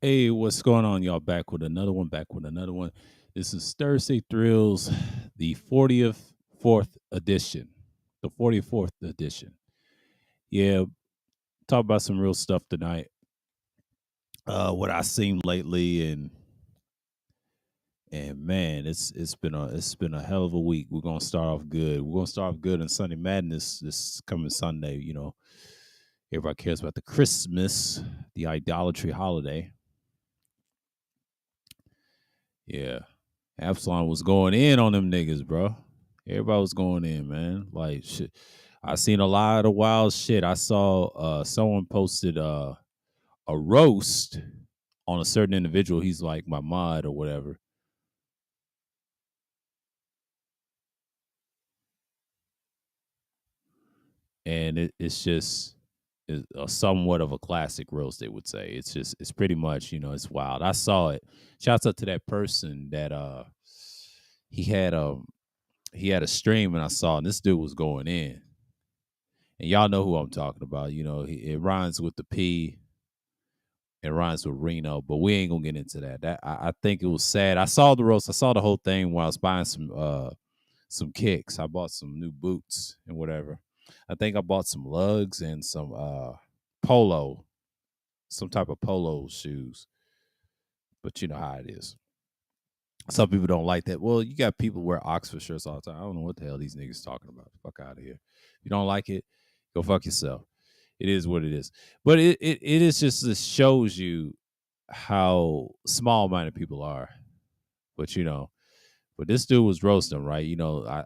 Hey, what's going on, y'all? Back with another one. Back with another one. This is Thursday Thrills, the 40th, fourth edition. The 44th edition. Yeah, talk about some real stuff tonight. What I seen lately, and man, it's been a hell of a week. We're gonna start off good. We're gonna start off good on Sunday Madness this coming Sunday. Everybody cares about the Christmas, the idolatry holiday. Yeah. Absalom was going in on them niggas, bro. Everybody was going in, man. Like shit. I seen a lot of wild shit. I saw someone posted a roast on a certain individual. He's like my mod or whatever. And it's just somewhat of a classic roast, they would say. It's pretty much, it's wild. I saw it. Shouts out to that person that he had he had a stream and I saw, and this dude was going in. And y'all know who I'm talking about. It rhymes with the P. It rhymes with Reno, but we ain't gonna get into that. I think it was sad. I saw the roast. I saw the whole thing while I was buying some kicks. I bought some new boots and whatever. I think I bought some lugs and some polo, some type of polo shoes. But you know how it is. Some people don't like that. Well, you got people wear Oxford shirts all the time. I don't know what the hell these niggas talking about. Fuck out of here. If you don't like it, go fuck yourself. It is what it is. But it is just, this shows you how small minded people are. But but this dude was roasting, right?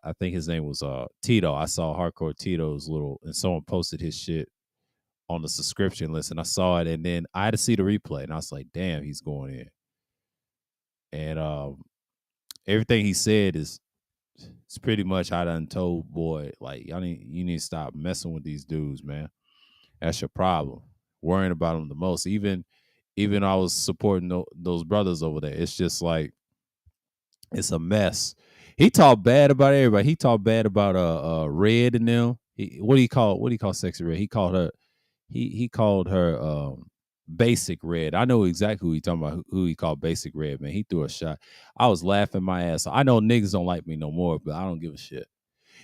I think his name was Tito. I saw Hardcore Tito's little, and someone posted his shit on the subscription list, and I saw it, and then I had to see the replay, and I was like, damn, he's going in. And everything he said is, it's pretty much I done told boy, like, you need to stop messing with these dudes, man. That's your problem. Worrying about them the most. Even I was supporting those brothers over there. It's just like, it's a mess. He talked bad about everybody. He talked bad about Red and them. What do you call Sexy Red? He called her Basic Red. I know exactly who he talking about. Who he called Basic Red, man. He threw a shot. I was laughing my ass off. I know niggas don't like me no more, but I don't give a shit.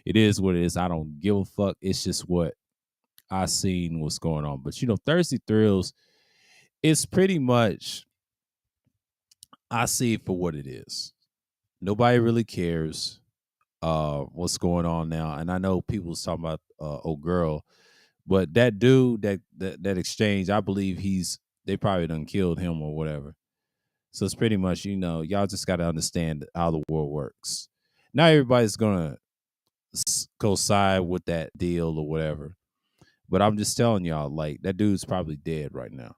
It is what it is. I don't give a fuck. It's just what I seen what's going on. But Thursday Thrills, it's pretty much, I see it for what it is. Nobody really cares what's going on now. And I know people's talking about old girl, but that dude, that exchange, I believe they probably done killed him or whatever. So it's pretty much, y'all just got to understand how the world works. Not everybody's gonna go side with that deal or whatever. But I'm just telling y'all, like, that dude's probably dead right now.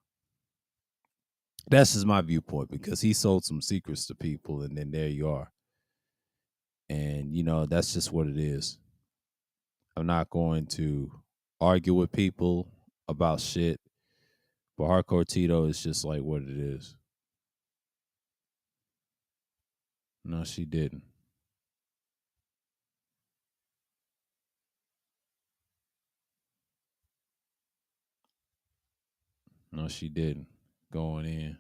That's just my viewpoint, because he sold some secrets to people, and then there you are. And that's just what it is. I'm not going to argue with people about shit, but Hardcore Tito is just like what it is. No, she didn't. No, she didn't. Going in.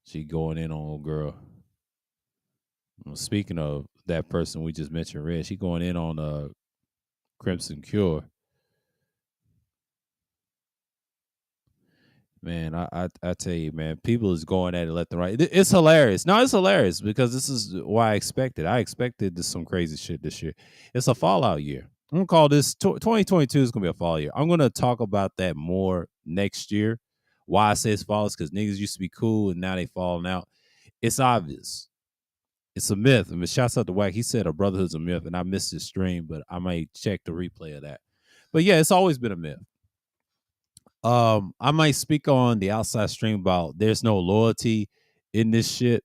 She going in on old girl. Well, speaking of that person we just mentioned, Red, she going in on Crimson Cure. Man, I tell you, man, people is going at it left and right. It's hilarious. No, it's hilarious because this is what I expected. I expected some crazy shit this year. It's a fallout year. I'm gonna call this 2022 is gonna be a fallout year. I'm gonna talk about that more next year. Why I say it's fallout is because niggas used to be cool and now they falling out. It's obvious. It's a myth. I mean, shouts out to Wack. He said a brotherhood's a myth, and I missed his stream, but I might check the replay of that. But yeah, it's always been a myth. I might speak on the outside stream about there's no loyalty in this shit,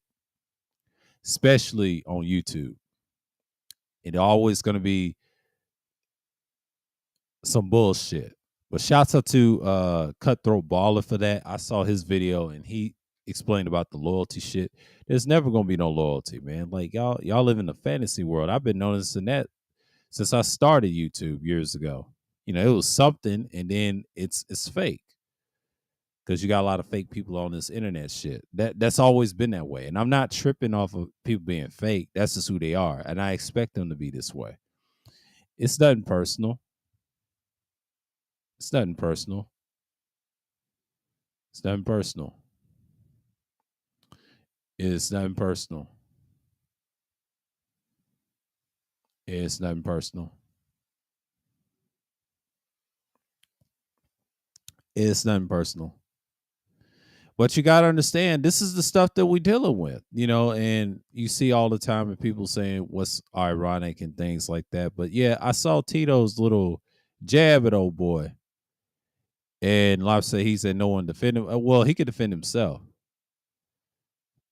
especially on YouTube. It's always gonna be some bullshit. But shouts out to Cutthroat Baller for that. I saw his video and he explained about the loyalty shit. There's never gonna be no loyalty, man. Like y'all live in a fantasy world. I've been noticing that since I started YouTube years ago. It was something, and then it's fake. because you got a lot of fake people on this internet shit. That's always been that way. And I'm not tripping off of people being fake. That's just who they are. And I expect them to be this way. It's nothing personal. It's nothing personal. It's nothing personal. It's nothing personal. It's nothing personal. It's nothing personal. But you got to understand, this is the stuff that we dealing with, and you see all the time of people saying what's ironic and things like that. But yeah, I saw Tito's little jab at old boy. And Lop said he said no one defend him. Well, he could defend himself.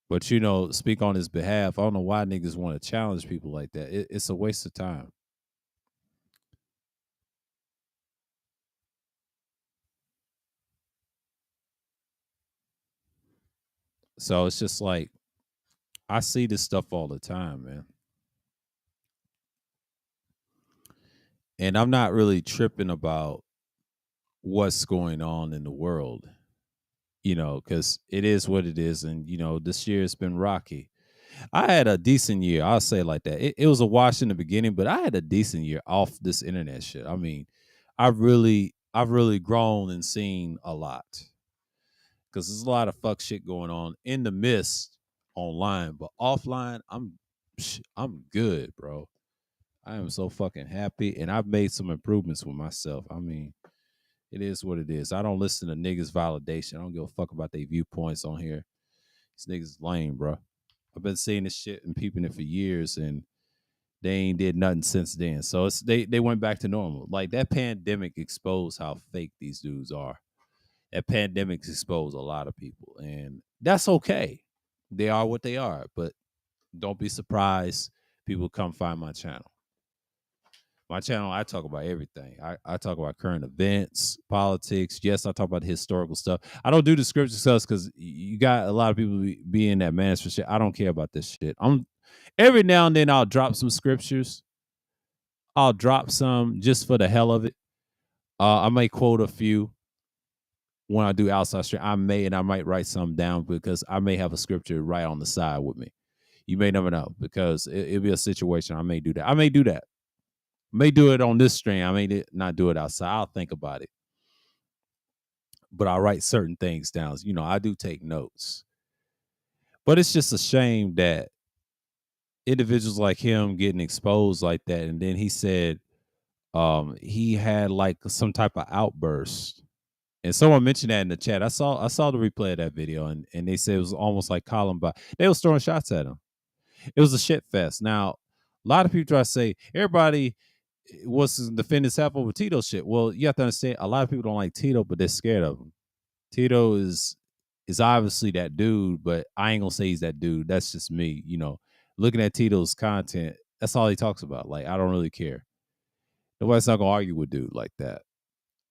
But speak on his behalf. I don't know why niggas want to challenge people like that. It's a waste of time. So it's just like I see this stuff all the time, man. And I'm not really tripping about what's going on in the world, because it is what it is. And, this year it's been rocky. I had a decent year. I'll say it like that. It was a wash in the beginning, but I had a decent year off this internet shit. I mean, I've really grown and seen a lot because there's a lot of fuck shit going on in the midst online, but offline, I'm good, bro. I am so fucking happy, and I've made some improvements with myself. I mean, it is what it is. I don't listen to niggas' validation. I don't give a fuck about their viewpoints on here. These niggas is lame, bro. I've been seeing this shit and peeping it for years, and they ain't did nothing since then. So they went back to normal. Like that pandemic exposed how fake these dudes are. That pandemic exposed a lot of people, and that's okay. They are what they are, but don't be surprised people come find my channel. My channel, I talk about everything. I talk about current events, politics. Yes, I talk about historical stuff. I don't do the scripture stuff because you got a lot of people be in that man's for shit. I don't care about this shit. Every now and then I'll drop some scriptures. I'll drop some just for the hell of it. I may quote a few when I do outside stream. I might write some down because I may have a scripture right on the side with me. You may never know because it'll be a situation. I may do that. I may do that. May do it on this stream. I may not do it outside. I'll think about it. But I'll write certain things down. I do take notes. But it's just a shame that individuals like him getting exposed like that. And then he said he had like some type of outburst. And someone mentioned that in the chat. I saw the replay of that video, and they said it was almost like Columbine. They was throwing shots at him. It was a shit fest. Now, a lot of people try to say everybody wants to defend himself over Tito shit. Well, you have to understand, a lot of people don't like Tito, but they're scared of him. Tito is obviously that dude, but I ain't gonna say he's that dude. That's just me. Looking at Tito's content, that's all he talks about. Like, I don't really care. Nobody's not gonna argue with dude like that.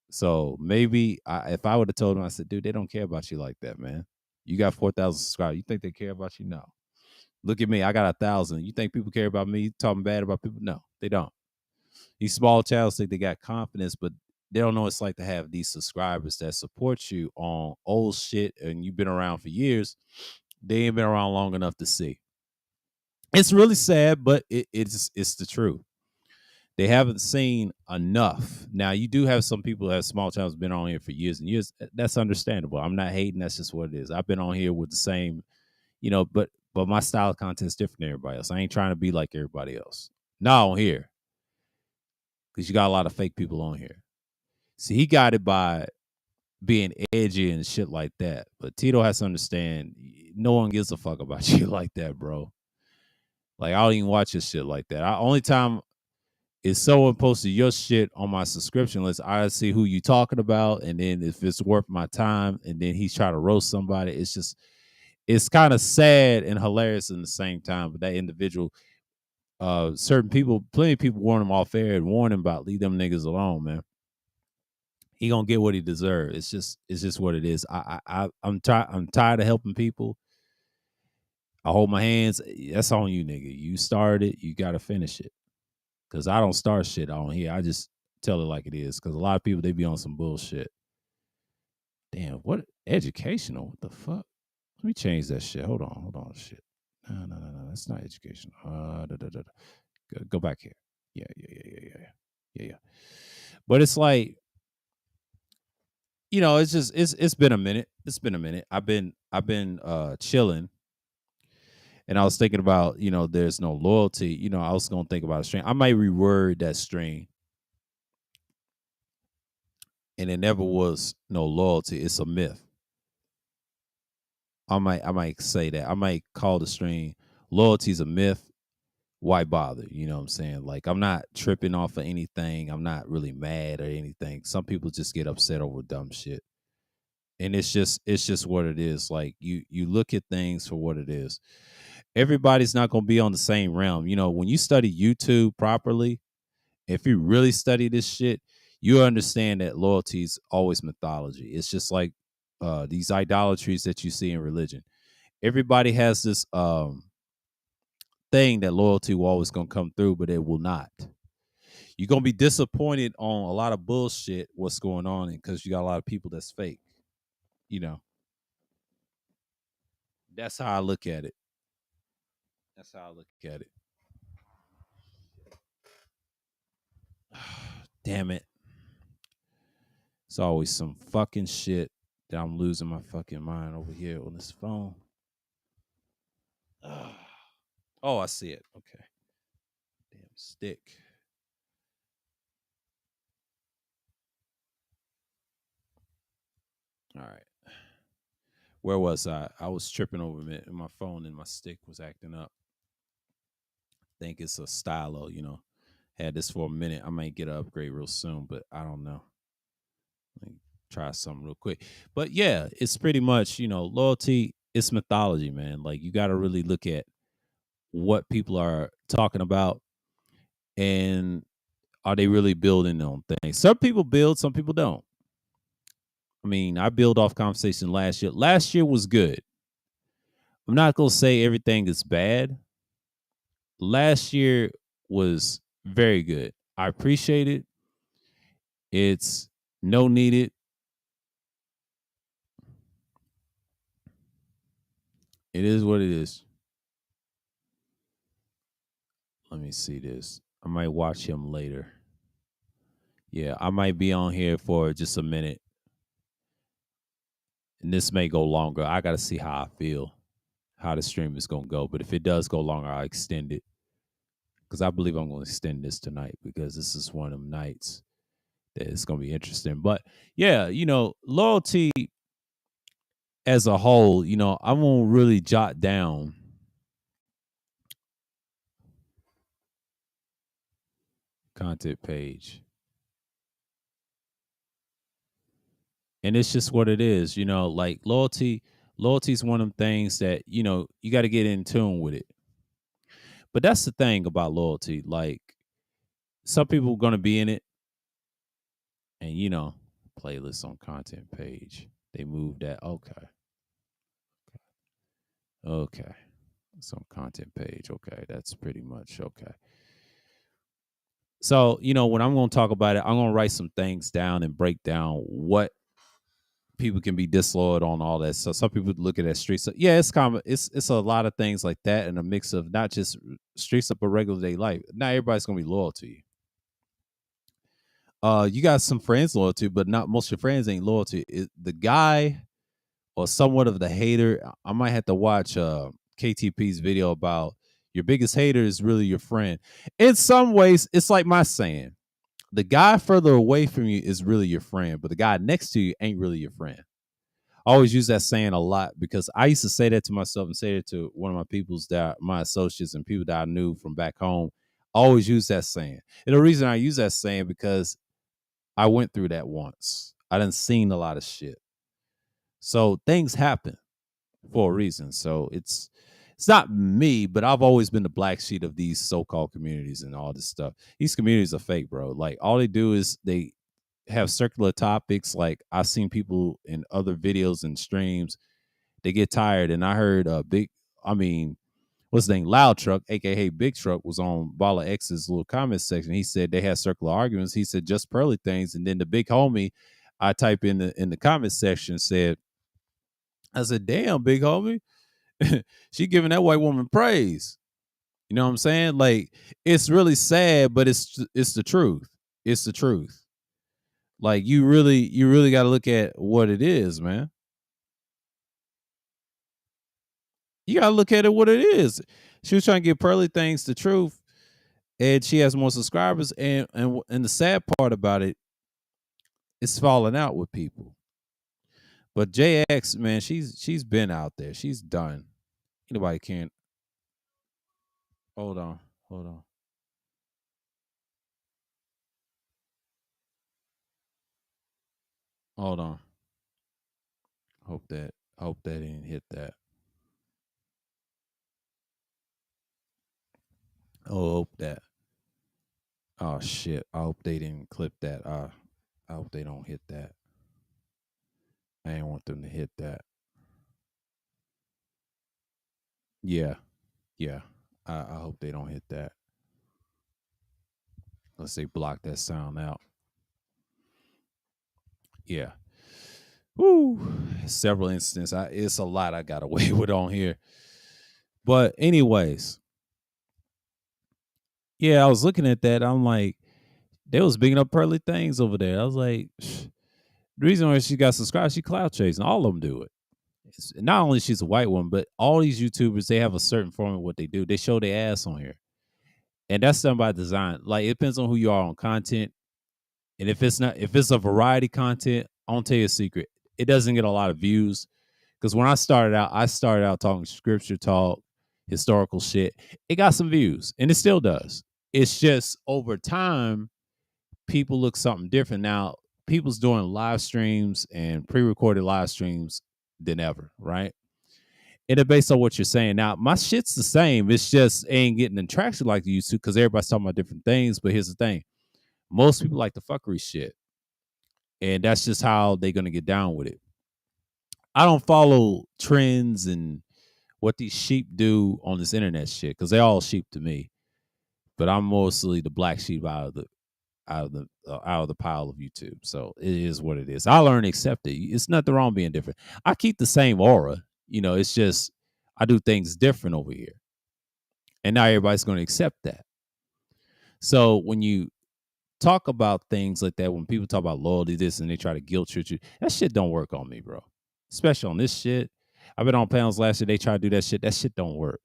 So maybe if I would have told him, I said, dude, they don't care about you like that, man. You got 4,000 subscribers. You think they care about you? No. Look at me. I got 1,000. You think people care about me talking bad about people? No, they don't. These small channels think they got confidence, but they don't know what it's like to have these subscribers that support you on old shit, and you've been around for years. They ain't been around long enough to see. It's really sad, but it's the truth. They haven't seen enough. Now, you do have some people that have small channels been on here for years and years. That's understandable. I'm not hating. That's just what it is. I've been on here with the same, but my style of content is different than everybody else. I ain't trying to be like everybody else. Not on here. Because you got a lot of fake people on here. See, he got it by being edgy and shit like that. But Tito has to understand, no one gives a fuck about you like that, bro. Like, I don't even watch your shit like that. Only time if someone posted your shit on my subscription list, I see who you talking about, and then if it's worth my time, and then he's trying to roast somebody, it's kind of sad and hilarious in the same time. But that individual, certain people, plenty of people warn him off air and warn him about leave them niggas alone, man. He gonna get what he deserves. It's just what it is. I'm tired of helping people. I hold my hands. That's on you, nigga. You started it. You gotta finish it. Cause I don't start shit on here. I just tell it like it is. Cause a lot of people, they be on some bullshit. Damn, what educational? What the fuck? Let me change that shit. Hold on, shit. No. That's not educational. Go back here. Yeah. But it's like, it's just it's been a minute. It's been a minute. I've been chilling, and I was thinking about, there's no loyalty. I was gonna think about a string. I might reword that string, and it never was no loyalty. It's a myth. I might say that. I might call the string loyalty's a myth. Why bother? You know what I'm saying? Like, I'm not tripping off of anything. I'm not really mad or anything. Some people just get upset over dumb shit. And it's just what it is. Like, you look at things for what it is. Everybody's not gonna be on the same realm. When you study YouTube properly, if you really study this shit, you understand that loyalty is always mythology. It's just like these idolatries that you see in religion. Everybody has this thing that loyalty will always gonna come through, but it will not. You're gonna be disappointed on a lot of bullshit what's going on, because you got a lot of people that's fake. You know, that's how I look at it. That's how I look at it. Damn it. It's always some fucking shit that I'm losing my fucking mind over here on this phone. Oh, I see it. Okay. Damn stick. All right. Where was I? I was tripping over my phone, and my stick was acting up. Think it's a stylo. Had this for a minute. I might get an upgrade real soon, but I don't know. Let me try something real quick. But yeah, it's pretty much, loyalty, it's mythology, man. Like, you got to really look at what people are talking about, and are they really building on things? Some people build, some people don't. I mean, I build off conversation last year. Last year was good. I'm not going to say everything is bad. Last year was very good. I appreciate it. It's no needed. It is what it is. Let me see this. I might watch him later. Yeah, I might be on here for just a minute, and this may go longer. I got to see how I feel, how the stream is going to go. But if it does go longer, I'll extend it, because I believe I'm going to extend this tonight, because this is one of them nights that it's going to be interesting. But yeah, loyalty as a whole, I won't really jot down content page. And it's just what it is, like loyalty is one of them things that, you got to get in tune with it. But that's the thing about loyalty. Like, some people are going to be in it, and, playlist on content page. They moved that. Okay. Okay. It's on content page. Okay. That's pretty much okay. So, when I'm going to talk about it, I'm going to write some things down and break down what people can be disloyal on, all that. So some people look at that streets. So yeah, it's common. It's a lot of things like that, and a mix of not just streets up, but regular day life. Not everybody's gonna be loyal to you. You got some friends loyal to, but not most of your friends ain't loyal to you. The guy, or somewhat of the hater. I might have to watch KTP's video about your biggest hater is really your friend. In some ways, it's like my saying: the guy further away from you is really your friend, but the guy next to you ain't really your friend. I always use that saying a lot, because I used to say that to myself and say it to one of my associates and people that I knew from back home. I always use that saying. And the reason I use that saying, because I went through that once. I done seen a lot of shit. So things happen for a reason. So it's not me, but I've always been the black sheep of these so-called communities and all this stuff. These communities are fake, bro. Like, all they do is they have circular topics. Like, I've seen people in other videos and streams, they get tired. And I heard what's his name? Loud Truck, aka Big Truck, was on Bala X's little comment section. He said they had circular arguments. He said just pearly things. And then the big homie, I type in the comment section, said, I said, damn, big homie, she giving that white woman praise. You know what I'm saying? Like, it's really sad, but it's the truth. It's the truth. Like, you really got to look at what it is, man. You got to look at it what it is. She was trying to give Pearly Things the truth, and she has more subscribers. And the sad part about it, it's falling out with people. But JX, man, she's been out there. She's done. Anybody can. Hold on, hold on, hold on. Hope that didn't hit that. Oh, hope that. Oh shit. I hope they didn't clip that. I hope they don't hit that. I didn't want them to hit that. Yeah, yeah. I hope they don't hit that. Let's say block that sound out. Yeah. Woo. Several instances. It's a lot I got away with on here. But anyways, yeah, I was looking at that. I'm like, they was bigging up Pearly Things over there. I was like, the reason why she got subscribed, she cloud chasing. All of them do it. Not only she's a white woman, but all these YouTubers, they have a certain form of what they do. They show their ass on here. And that's done by design. Like, it depends on who you are on content. And if it's a variety content, I'll tell you a secret. It doesn't get a lot of views. Because when I started out talking scripture talk, historical shit. It got some views, and it still does. It's just over time, people look something different. Now, people's doing live streams and pre-recorded live streams than ever, right? And it based on what you're saying. Now, my shit's the same. It's just ain't getting the traction like it used to because everybody's talking about different things. But here's the thing: most people like the fuckery shit, and that's just how they're gonna get down with it. I don't follow trends and what these sheep do on this internet shit because they're all sheep to me. But I'm mostly the black sheep out of the pile of YouTube. So it is what it is. I learn to accept it. It's nothing wrong being different. I keep the same aura. It's just I do things different over here. And now everybody's going to accept that. So when you talk about things like that, when people talk about loyalty, this, and they try to guilt trip you, that shit don't work on me, bro. Especially on this shit. I've been on panels last year. They try to do that shit. That shit don't work.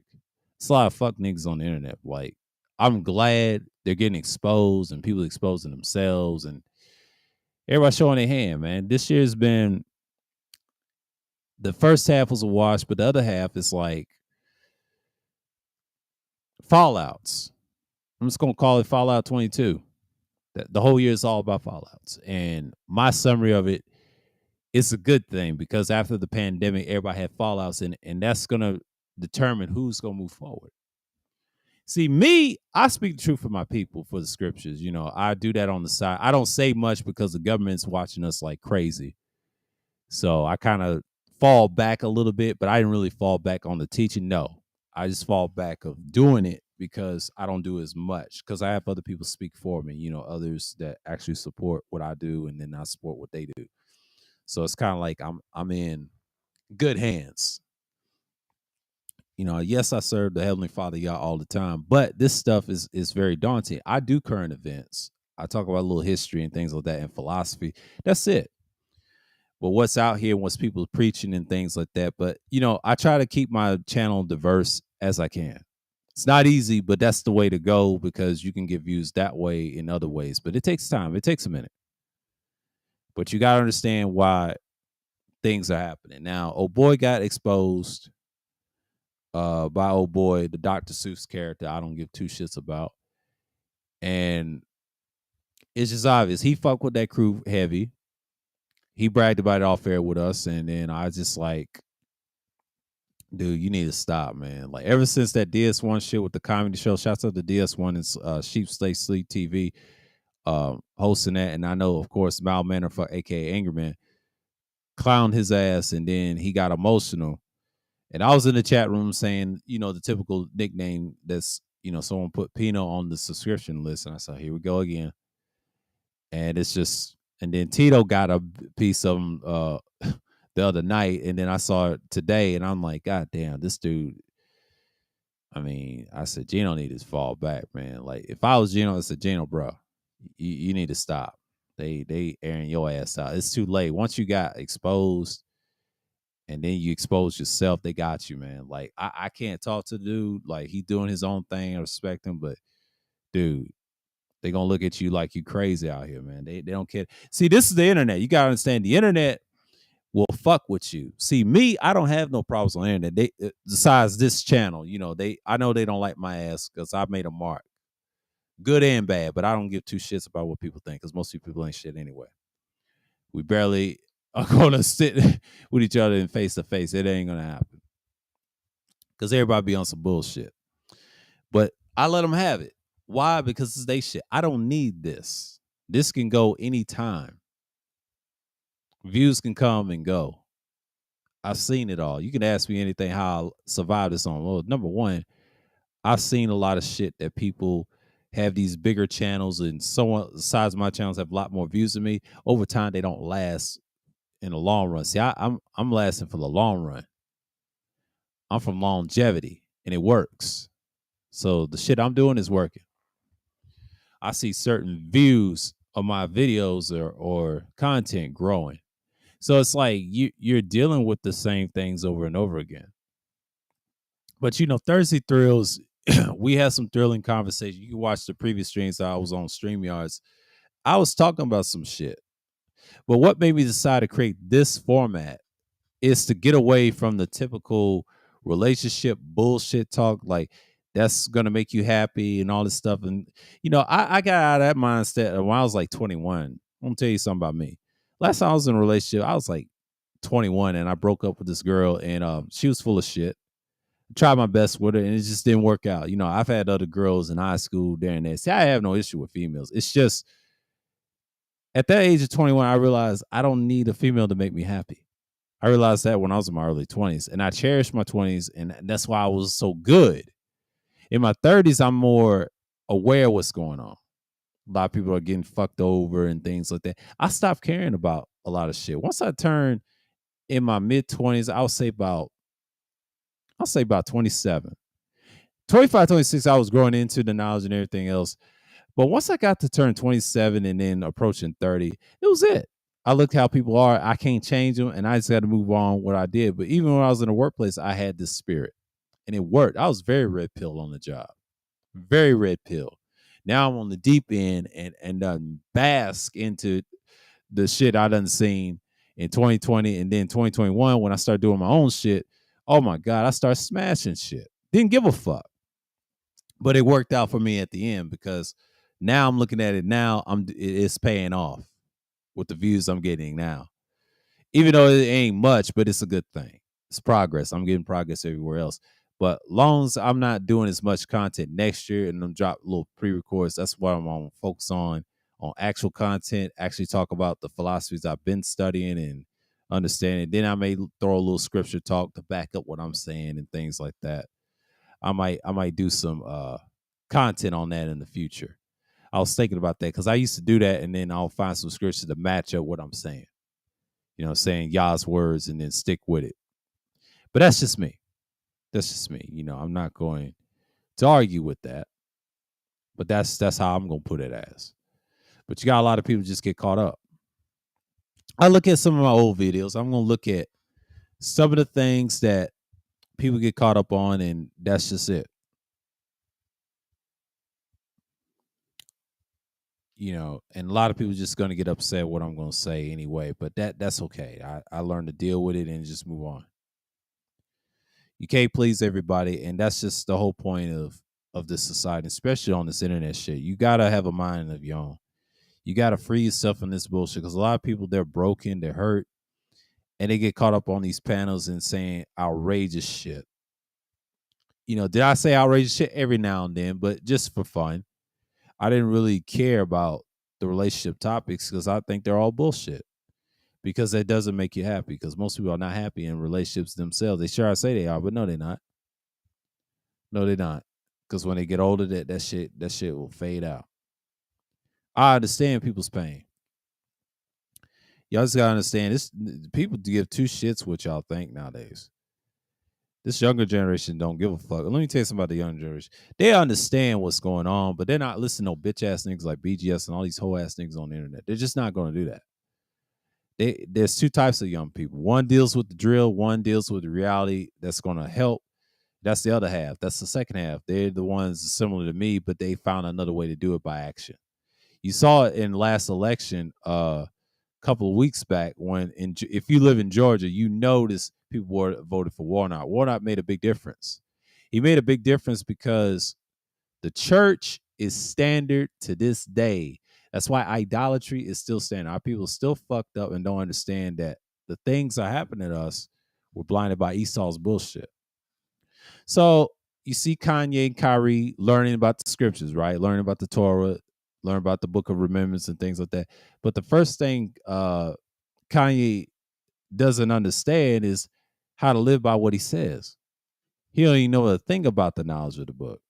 It's a lot of fuck niggas on the internet. Like, I'm glad they're getting exposed and people exposing themselves and everybody showing their hand, man. This year's been the first half was a wash, but the other half is like fallouts. I'm just gonna call it Fallout 22. The whole year is all about fallouts. And my summary of it, it's a good thing because after the pandemic, everybody had fallouts, and that's gonna determine who's gonna move forward. See, me, I speak the truth for my people, for the scriptures. I do that on the side. I don't say much because the government's watching us like crazy. So I kind of fall back a little bit, but I didn't really fall back on the teaching. No, I just fall back of doing it because I don't do as much because I have other people speak for me, others that actually support what I do and then I support what they do. So it's kind of like I'm in good hands. Yes, I serve the Heavenly Father Yah all the time, but this stuff is very daunting. I do current events. I talk about a little history and things like that and philosophy. That's it. But what's out here, what's people preaching and things like that. But I try to keep my channel diverse as I can. It's not easy, but that's the way to go because you can get views that way in other ways. But it takes time. It takes a minute. But you gotta understand why things are happening. Now, old boy got exposed by old boy, the Dr. Seuss character I don't give two shits about. And it's just obvious. He fucked with that crew heavy. He bragged about it off air with us. And then I just like, dude, you need to stop, man. Like, ever since that DS1 shit with the comedy show, shouts out to DS1 and Sheep Stay Sleep TV hosting that. And I know, of course, Mal Manor, aka Angerman, clowned his ass and then he got emotional. And I was in the chat room saying, the typical nickname that's, someone put Pino on the subscription list. And I said, here we go again. And it's just, And then Tito got a piece of him the other night, and then I saw it today, and I'm like, God damn, this dude. I mean, I said Gino need to fall back, man. Like if I was Gino, I said Gino, bro, you need to stop. They airing your ass out. It's too late. Once you got exposed, and then you expose yourself, they got you, man. Like I can't talk to the dude. Like he doing his own thing. I respect him, but dude, they gonna look at you like you crazy out here, man. They don't care. See, this is the internet. You gotta understand the internet will fuck with you. See, me, I don't have no problems on the internet. They besides this channel, you know, I know they don't like my ass because I made a mark. Good and bad, but I don't give two shits about what people think because most people ain't shit anyway. We barely are gonna sit with each other in face to face. It ain't gonna happen. Because everybody be on some bullshit. But I let them have it. Why? Because it's they shit. I don't need this. This can go anytime. Views can come and go. I've seen it all. You can ask me anything how I survived this on. Well, number one, I've seen a lot of shit that people have these bigger channels and someone the size of my channels have a lot more views than me. Over time, they don't last in the long run. See, I'm lasting for the long run. I'm from longevity and it works. So the shit I'm doing is working. I see certain views of my videos or content growing. So it's like you're dealing with the same things over and over again. But you know, Thursday Thrills, we had some thrilling conversation. You can watch the previous streams I was on StreamYards. I was talking about some shit. But what made me decide to create this format is to get away from the typical relationship bullshit talk, like that's gonna make you happy and all this stuff. And you know, I got out of that mindset when I was like 21. I'm gonna tell you something about me. Last time I was in a relationship, I was like 21 and I broke up with this girl and she was full of shit. Tried my best with her and it just didn't work out. You know, I've had other girls in high school during that. See, I have no issue with females. It's just at that age of 21, I realized I don't need a female to make me happy. I realized that when I was in my early 20s, and I cherished my 20s, and that's why I was so good. In my 30s, I'm more aware of what's going on. A lot of people are getting fucked over and things like that. I stopped caring about a lot of shit. Once I turned in my mid 20s, I'll say about 27. 25, 26, I was growing into the knowledge and everything else. But once I got to turn 27 and then approaching 30, it was it. I looked how people are. I can't change them, and I just got to move on what I did. But even when I was in the workplace, I had this spirit, and it worked. I was very red pill on the job, very red pill. Now I'm on the deep end and done bask into the shit I done seen in 2020 and then 2021 when I started doing my own shit. Oh my God, I started smashing shit. Didn't give a fuck. But it worked out for me at the end because now I'm looking at it now, it's paying off with the views I'm getting now. Even though it ain't much, but it's a good thing. It's progress. I'm getting progress everywhere else. But long as I'm not doing as much content next year and I'm drop little pre-records, that's what I'm on focus on actual content, actually talk about the philosophies I've been studying and understanding. Then I may throw a little scripture talk to back up what I'm saying and things like that. I might do some content on that in the future. I was thinking about that because I used to do that, and then I'll find some scriptures to match up what I'm saying. You know, saying Yah's words and then stick with it. But that's just me. That's just me. You know, I'm not going to argue with that. But that's how I'm gonna put it as. But you got a lot of people just get caught up. I look at some of my old videos. I'm gonna look at some of the things that people get caught up on, and that's just it. You know, and a lot of people just going to get upset what I'm going to say anyway, but that's okay. I learned to deal with it and just move on. You can't please everybody, and that's just the whole point of this society, especially on this internet shit. You got to have a mind of your own. You got to free yourself from this bullshit because a lot of people, they're broken, they're hurt, and they get caught up on these panels and saying outrageous shit. You know, did I say outrageous shit every now and then, but just for fun. I didn't really care about the relationship topics because I think they're all bullshit. Because that doesn't make you happy. Because most people are not happy in relationships themselves. They sure say they are, but no, they're not. No, they're not. Because when they get older, that shit will fade out. I understand people's pain. Y'all just gotta understand this. People give two shits what y'all think nowadays. This younger generation don't give a fuck. Let me tell you something about the younger generation. They understand what's going on, but they're not listening to no bitch ass niggas like BGS and all these whole ass niggas on the internet. They're just not going to do that. There's two types of young people. One deals with the drill. One deals with the reality that's going to help. That's the other half. That's the second half. They're the ones similar to me, but they found another way to do it by action. You saw it in last election a couple of weeks back when, if you live in Georgia, you notice people voted for Warnock. Warnock made a big difference. He made a big difference because the church is standard to this day. That's why idolatry is still standard. Our people still fucked up and don't understand that the things that happen to us were blinded by Esau's bullshit. So you see Kanye and Kyrie learning about the scriptures, right? Learning about the Torah, learn about the Book of Remembrance and things like that. But the first thing Kanye doesn't understand is how to live by what he says. He don't even know a thing about the knowledge of the book.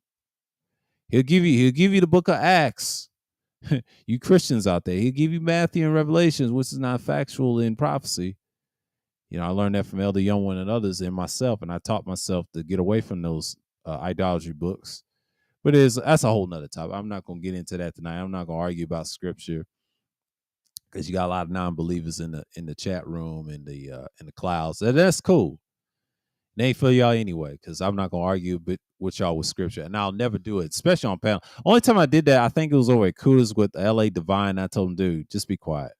He'll give you the book of Acts. You Christians out there, he'll give you Matthew and Revelations, which is not factual in prophecy. I learned that from Elder Young One and others and myself, and I taught myself to get away from those idolatry books. But that's a whole nother topic. I'm not going to get into that tonight. I'm not going to argue about scripture because you got a lot of non-believers in the chat room and in the clouds. That's cool. It ain't for y'all anyway, because I'm not gonna argue with y'all with scripture, and I'll never do it, especially on panel. Only time I did that, I think it was over at Cooters with LA Divine. I told him, dude, just be quiet.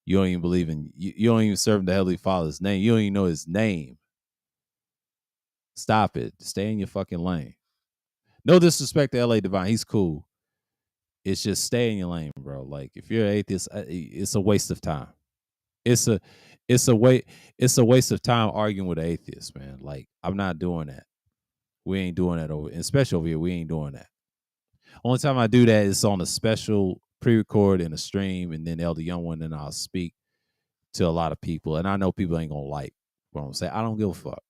You don't even believe in you don't even serve the Heavenly Father's name. You don't even know his name. Stop it. Stay in your fucking lane. No disrespect to LA Divine. He's cool. It's just stay in your lane, bro. Like if you're an atheist, it's a waste of time. It's a waste of time arguing with an atheist, man. Like I'm not doing that. We ain't doing that especially over here. We ain't doing that. Only time I do that is on a special pre-record and a stream, and then Elder Young One, and I'll speak to a lot of people. And I know people ain't gonna like what I'm saying. I don't give a fuck.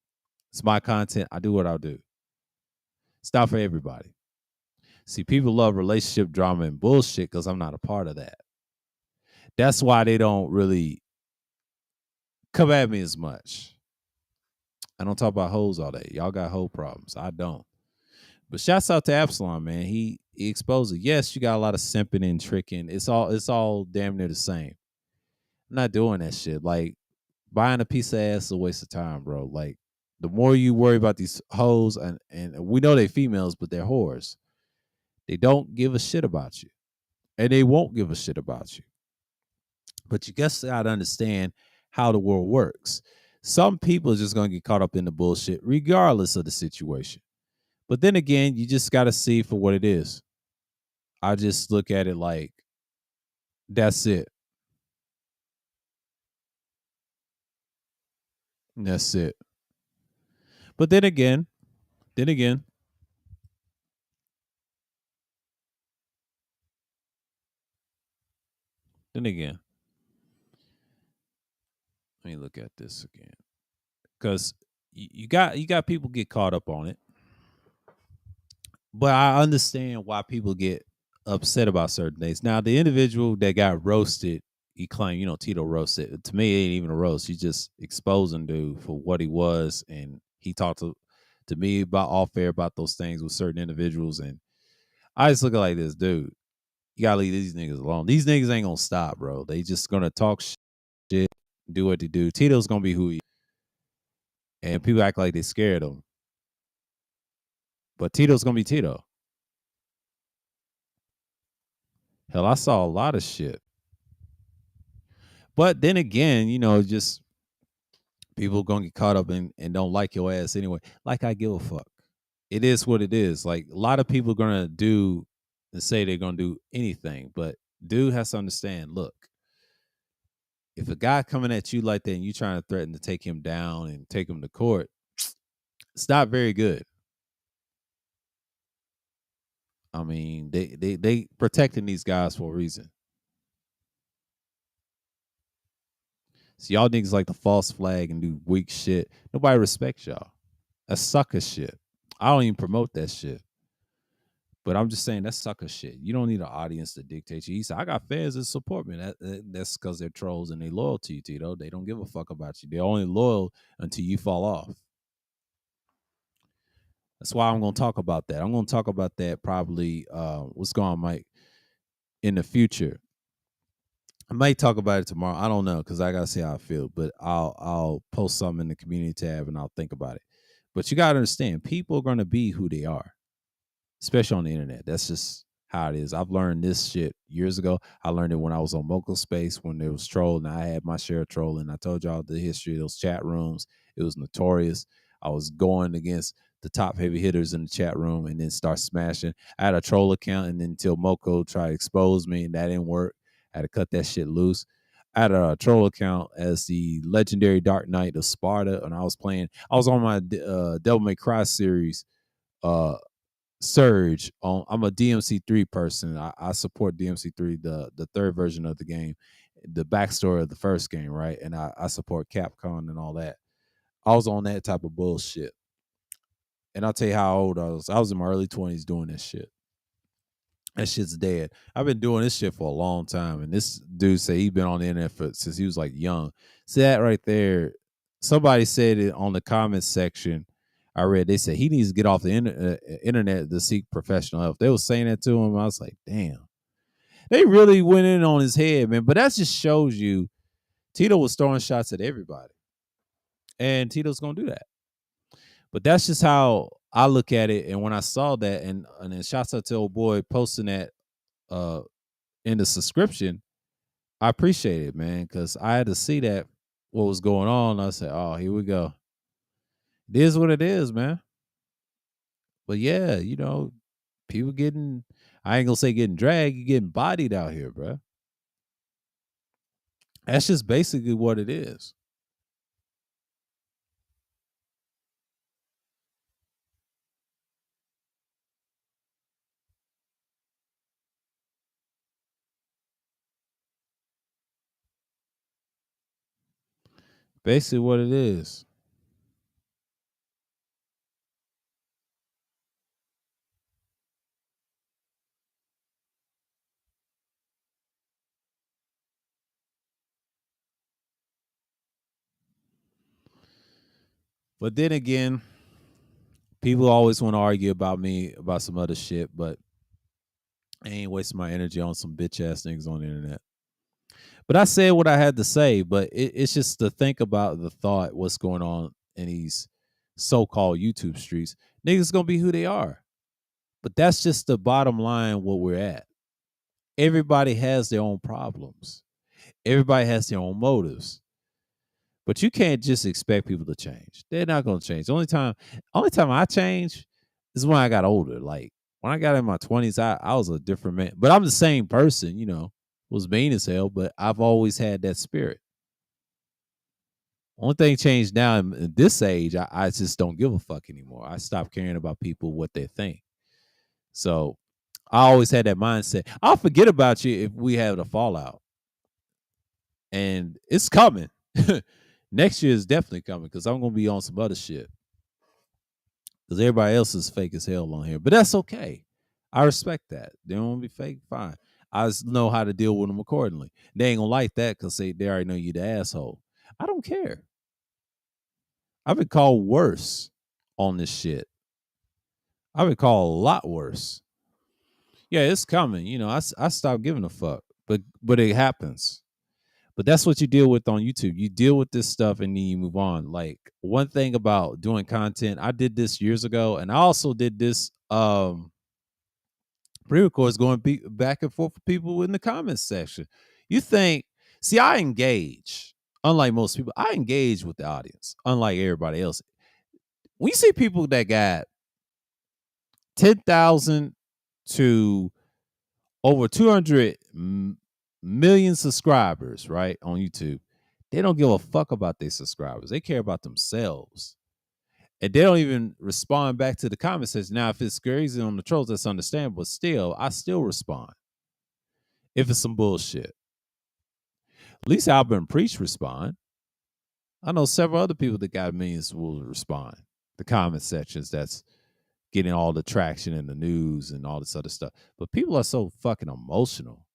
It's my content. I do what I do. It's not for everybody. See, people love relationship drama and bullshit because I'm not a part of that. That's why they don't really come at me as much. I don't talk about hoes all day. Y'all got hoe problems. I don't. But shouts out to Absalom, man. He exposed it. Yes, you got a lot of simping and tricking. It's all damn near the same. I'm not doing that shit. Like buying a piece of ass is a waste of time, bro. Like the more you worry about these hoes, and we know they're females, but they're whores. They don't give a shit about you. And they won't give a shit about you. But you guys gotta understand how the world works. Some people are just gonna get caught up in the bullshit regardless of the situation. But then again, you just gotta see for what it is. I just look at it like that's it. That's it. But then again, let me look at this again. Because you got people get caught up on it. But I understand why people get upset about certain things. Now, the individual that got roasted, he claimed, Tito roasted. To me, it ain't even a roast. He just exposing dude for what he was, and he talked to me about off air about those things with certain individuals, and I just look at it like this, dude. You gotta leave these niggas alone. These niggas ain't gonna stop, bro. They just gonna talk shit, do what they do. Tito's gonna be who he is, and people act like they scared him, but Tito's gonna be Tito. Hell, I saw a lot of shit. But then again, just people gonna get caught up and don't like your ass anyway. Like I give a fuck. It is what it is. Like a lot of people are gonna do and say they're gonna do anything, but dude has to understand, look, if a guy coming at you like that and you trying to threaten to take him down and take him to court, it's not very good. I mean, they protecting these guys for a reason. So y'all niggas like to false flag and do weak shit. Nobody respects y'all. That's sucker shit. I don't even promote that shit. But I'm just saying that's sucker shit. You don't need an audience to dictate you. He said, I got fans that support me. That's because they're trolls and they loyal to you, Tito. They don't give a fuck about you. They're only loyal until you fall off. That's why I'm gonna talk about that. I'm gonna talk about that probably what's going on, Mike, in the future. I might talk about it tomorrow. I don't know because I gotta see how I feel. But I'll post something in the community tab and I'll think about it. But you gotta understand, people are gonna be who they are, especially on the internet. That's just how it is. I've learned this shit years ago. I learned it when I was on Moco Space when there was trolling. I had my share of trolling. I told y'all the history of those chat rooms. It was notorious. I was going against the top heavy hitters in the chat room and then start smashing. I had a troll account and then until Moco tried to expose me and that didn't work. I had to cut that shit loose. I had a troll account as the legendary Dark Knight of Sparta, and I was playing. I was on my Devil May Cry series surge on. I'm a DMC3 person. I support DMC3, the third version of the game, the backstory of the first game, right? And I support Capcom and all that. I was on that type of bullshit. And I'll tell you how old I was. I was in my early 20s doing this shit. That shit's dead. I've been doing this shit for a long time. And this dude said he's been on the internet since he was like young. See that right there? Somebody said it on the comments section. I read they said he needs to get off the internet to seek professional help. They were saying that to him. I was like, damn. They really went in on his head, man. But that just shows you Tito was throwing shots at everybody. And Tito's gonna do that. But that's just how I look at it. And when I saw that, and then shouts out to old boy posting that uh in the subscription, I appreciate it, man, because I had to see that what was going on. I said, oh, here we go. It is what it is, man. But yeah, people getting, I ain't gonna say getting dragged, you getting bodied out here, bro. That's just basically what it is. Basically what it is. But then again, people always want to argue about me about some other shit, but I ain't wasting my energy on some bitch ass niggas on the internet. But I said what I had to say, but it's just to think about the thought, what's going on in these so-called YouTube streets. Niggas gonna be who they are. But that's just the bottom line what we're at. Everybody has their own problems. Everybody has their own motives. But you can't just expect people to change. They're not gonna change. The only time I change is when I got older. Like when I got in my 20s, I was a different man. But I'm the same person, was mean as hell, but I've always had that spirit. Only thing changed now in this age, I just don't give a fuck anymore. I stopped caring about people, what they think. So I always had that mindset. I'll forget about you if we have a fallout. And it's coming. Next year is definitely coming because I'm gonna be on some other shit. Because everybody else is fake as hell on here. But that's okay. I respect that. They don't want to be fake, fine. I just know how to deal with them accordingly. They ain't gonna like that because they already know you the asshole. I don't care. I've been called worse on this shit. I've been called a lot worse. Yeah, it's coming. I stopped giving a fuck. But it happens. But that's what you deal with on YouTube. You deal with this stuff and then you move on. Like one thing about doing content, I did this years ago, and I also did this pre-records going back and forth with people in the comments section. You think, see, I engage. Unlike most people, I engage with the audience, unlike everybody else. We see people that got 10,000 to over 200 million subscribers, right, on YouTube. They don't give a fuck about their subscribers. They care about themselves. And they don't even respond back to the comment section. Now, if it's crazy on the trolls, that's understandable. But still, I still respond if it's some bullshit. At least Albert and Preach respond. I know several other people that got millions will respond. The comment sections that's getting all the traction in the news and all this other stuff. But people are so fucking emotional.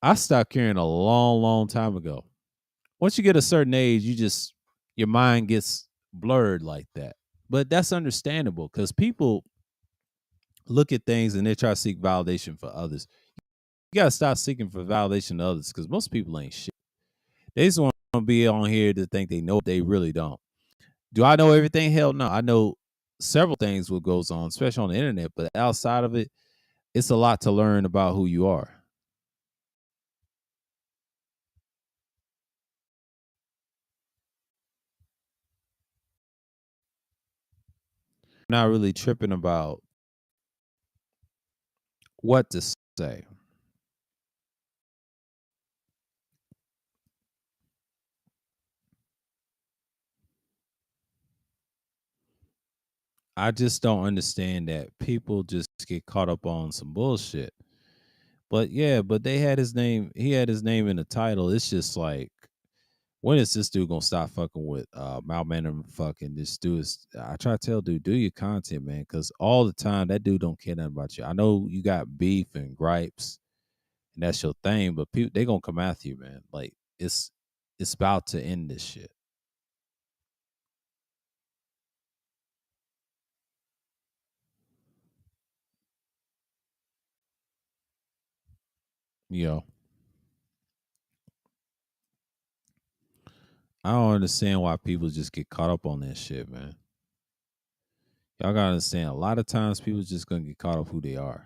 I stopped caring a long, long time ago. Once you get a certain age, your mind gets blurred like that. But that's understandable because people look at things and they try to seek validation for others. You gotta stop seeking for validation of others because most people ain't shit. They just want to be on here to think they know, they really don't. Do I know everything? Hell no. I know several things what goes on, especially on the internet, but outside of it, it's a lot to learn about who you are. Not really tripping about what to say. I just don't understand that people just get caught up on some bullshit. But yeah, but they had his name. He had his name in the title. It's just like, when is this dude gonna stop fucking with malmanner fucking this dude? I try to tell dude, do your content, man, because all the time that dude don't care nothing about you. I know you got beef and gripes, and that's your thing, but people they gonna come after you, man. Like it's about to end this shit. You know, I don't understand why people just get caught up on that shit, man. Y'all gotta understand. A lot of times, people just gonna get caught up who they are.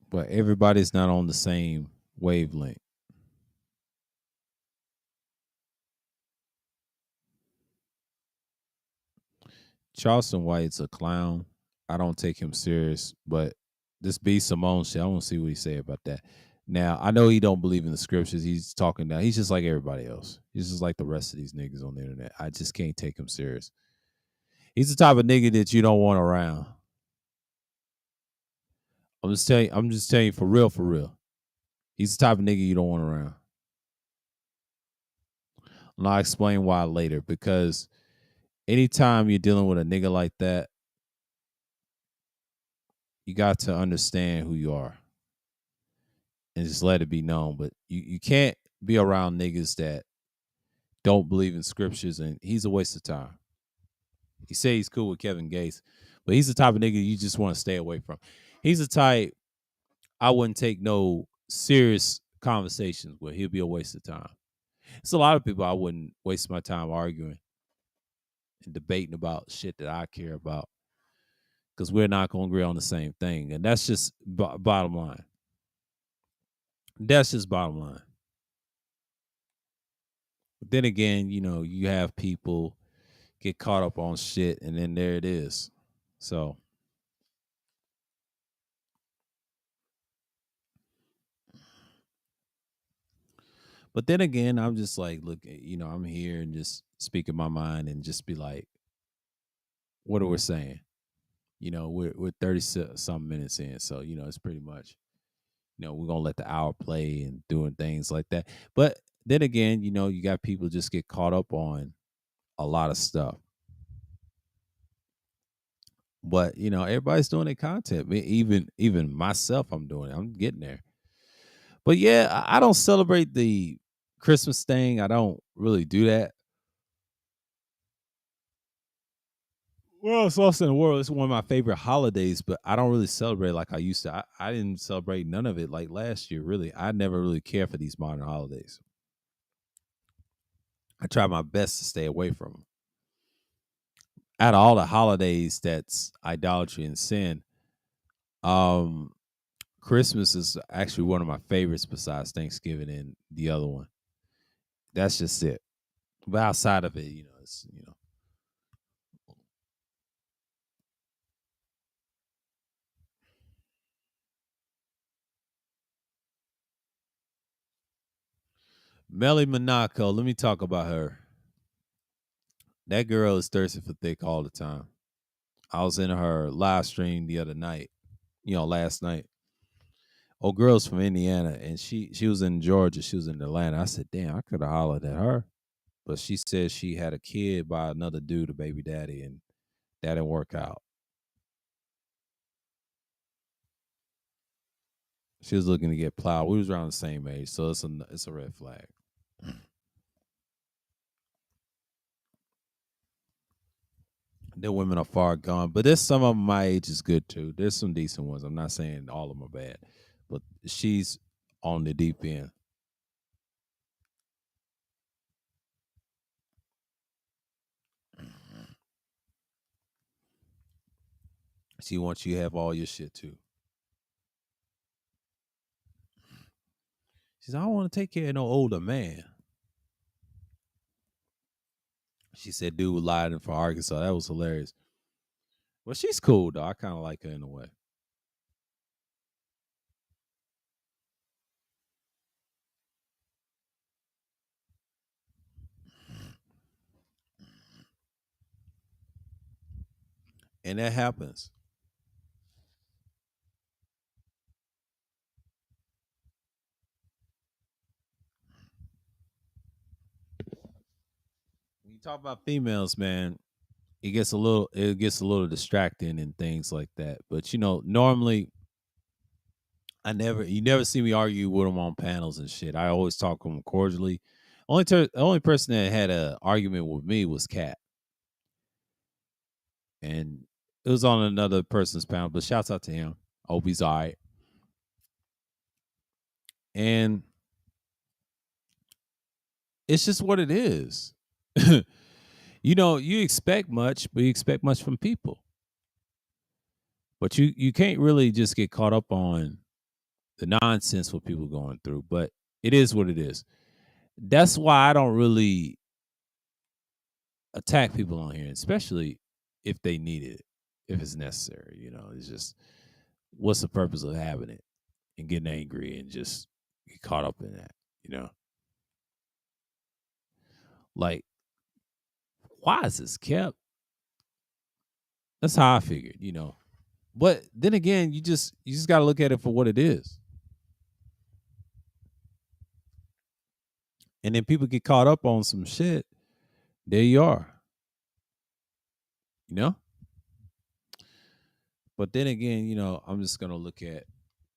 But everybody's not on the same wavelength. Charleston White's a clown. I don't take him serious, but this B Simone shit, I want to see what he say about that. Now, I know he don't believe in the scriptures. He's talking now. He's just like everybody else. He's just like the rest of these niggas on the internet. I just can't take him serious. He's the type of nigga that you don't want around. I'm just telling you for real, for real. He's the type of nigga you don't want around. And I'll explain why later. Because anytime you're dealing with a nigga like that, you got to understand who you are and just let it be known. But you can't be around niggas that don't believe in scriptures, and he's a waste of time. He say he's cool with Kevin Gates, but he's the type of nigga you just want to stay away from. He's the type I wouldn't take no serious conversations with. He'll be a waste of time. It's a lot of people I wouldn't waste my time arguing and debating about shit that I care about because we're not going to agree on the same thing, and that's just bottom line. That's just bottom line. But then again, you have people get caught up on shit, and then there it is. So, but then again, I'm just like, look, I'm here and just speaking my mind and just be like, what are we saying? We're 30 some minutes in, so it's pretty much, we're gonna let the hour play and doing things like that. But then again, you got people just get caught up on a lot of stuff. But everybody's doing their content. Even myself, I'm doing it. I'm getting there. But yeah, I don't celebrate the Christmas thing. I don't really do that. Well, it's lost in the world. It's one of my favorite holidays, but I don't really celebrate like I used to. I didn't celebrate none of it like last year, really. I never really care for these modern holidays. I try my best to stay away from them. Out of all the holidays that's idolatry and sin, um, Christmas is actually one of my favorites besides Thanksgiving and the other one. That's just it. But outside of it, it's. Melly Monaco, let me talk about her. That girl is thirsty for thick all the time. I was in her live stream the other night, last night. Oh, girl's from Indiana, and she was in Georgia. She was in Atlanta. I said, damn, I could have hollered at her, but she said she had a kid by another dude, a baby daddy, and that didn't work out. She was looking to get plowed. We was around the same age, so it's a red flag. The women are far gone, but there's some of them my age is good too. There's some decent ones. I'm not saying all of them are bad, but she's on the deep end. She wants you to have all your shit too. She said, I don't want to take care of no older man. She said, dude lied in from Arkansas. That was hilarious. Well, she's cool though. I kind of like her in a way. And that happens. When you talk about females, man, it gets a little distracting and things like that. But normally you never see me argue with them on panels and shit. I always talk to them cordially. The only person that had an argument with me was Kat, and it was on another person's panel. But shouts out to him. I hope he's all right. And it's just what it is. You expect much, but you expect much from people. But you can't really just get caught up on the nonsense what people going through. But it is what it is. That's why I don't really attack people on here, especially if they need it, if it's necessary. It's just what's the purpose of having it and getting angry and just get caught up in that, Like, why is this kept? That's how I figured. But then again, you just got to look at it for what it is. And then people get caught up on some shit. There you are. You know? But then again, I'm just gonna look at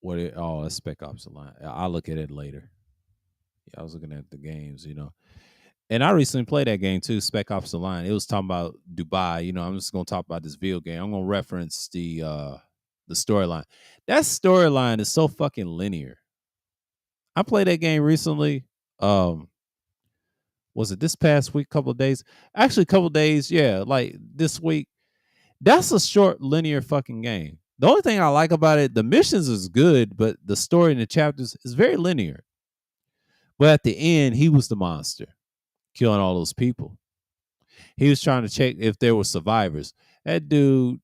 that's Spec Ops line. I'll look at it later. Yeah, I was looking at the games. And I recently played that game too, Spec Ops: The Line. It was talking about Dubai. I'm just gonna talk about this video game. I'm gonna reference the storyline. That storyline is so fucking linear. I played that game recently. Was it this past week? Couple of days? Actually, couple of days. Yeah, like this week. That's a short, linear fucking game. The only thing I like about it, the missions is good, but the story in the chapters is very linear. But at the end, he was the monster, killing all those people. He was trying to check if there were survivors. That dude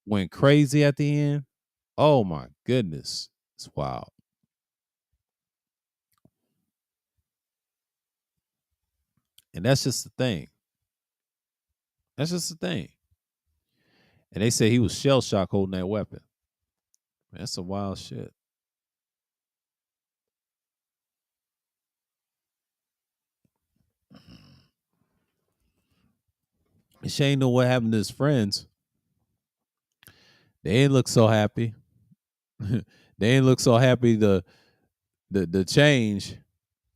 went crazy at the end. Oh my goodness. It's wild. And that's just the thing. That's just the thing. And they say he was shell shock holding that weapon. Man, that's some wild shit. And Shane know what happened to his friends. They ain't look so happy. They ain't look so happy the change,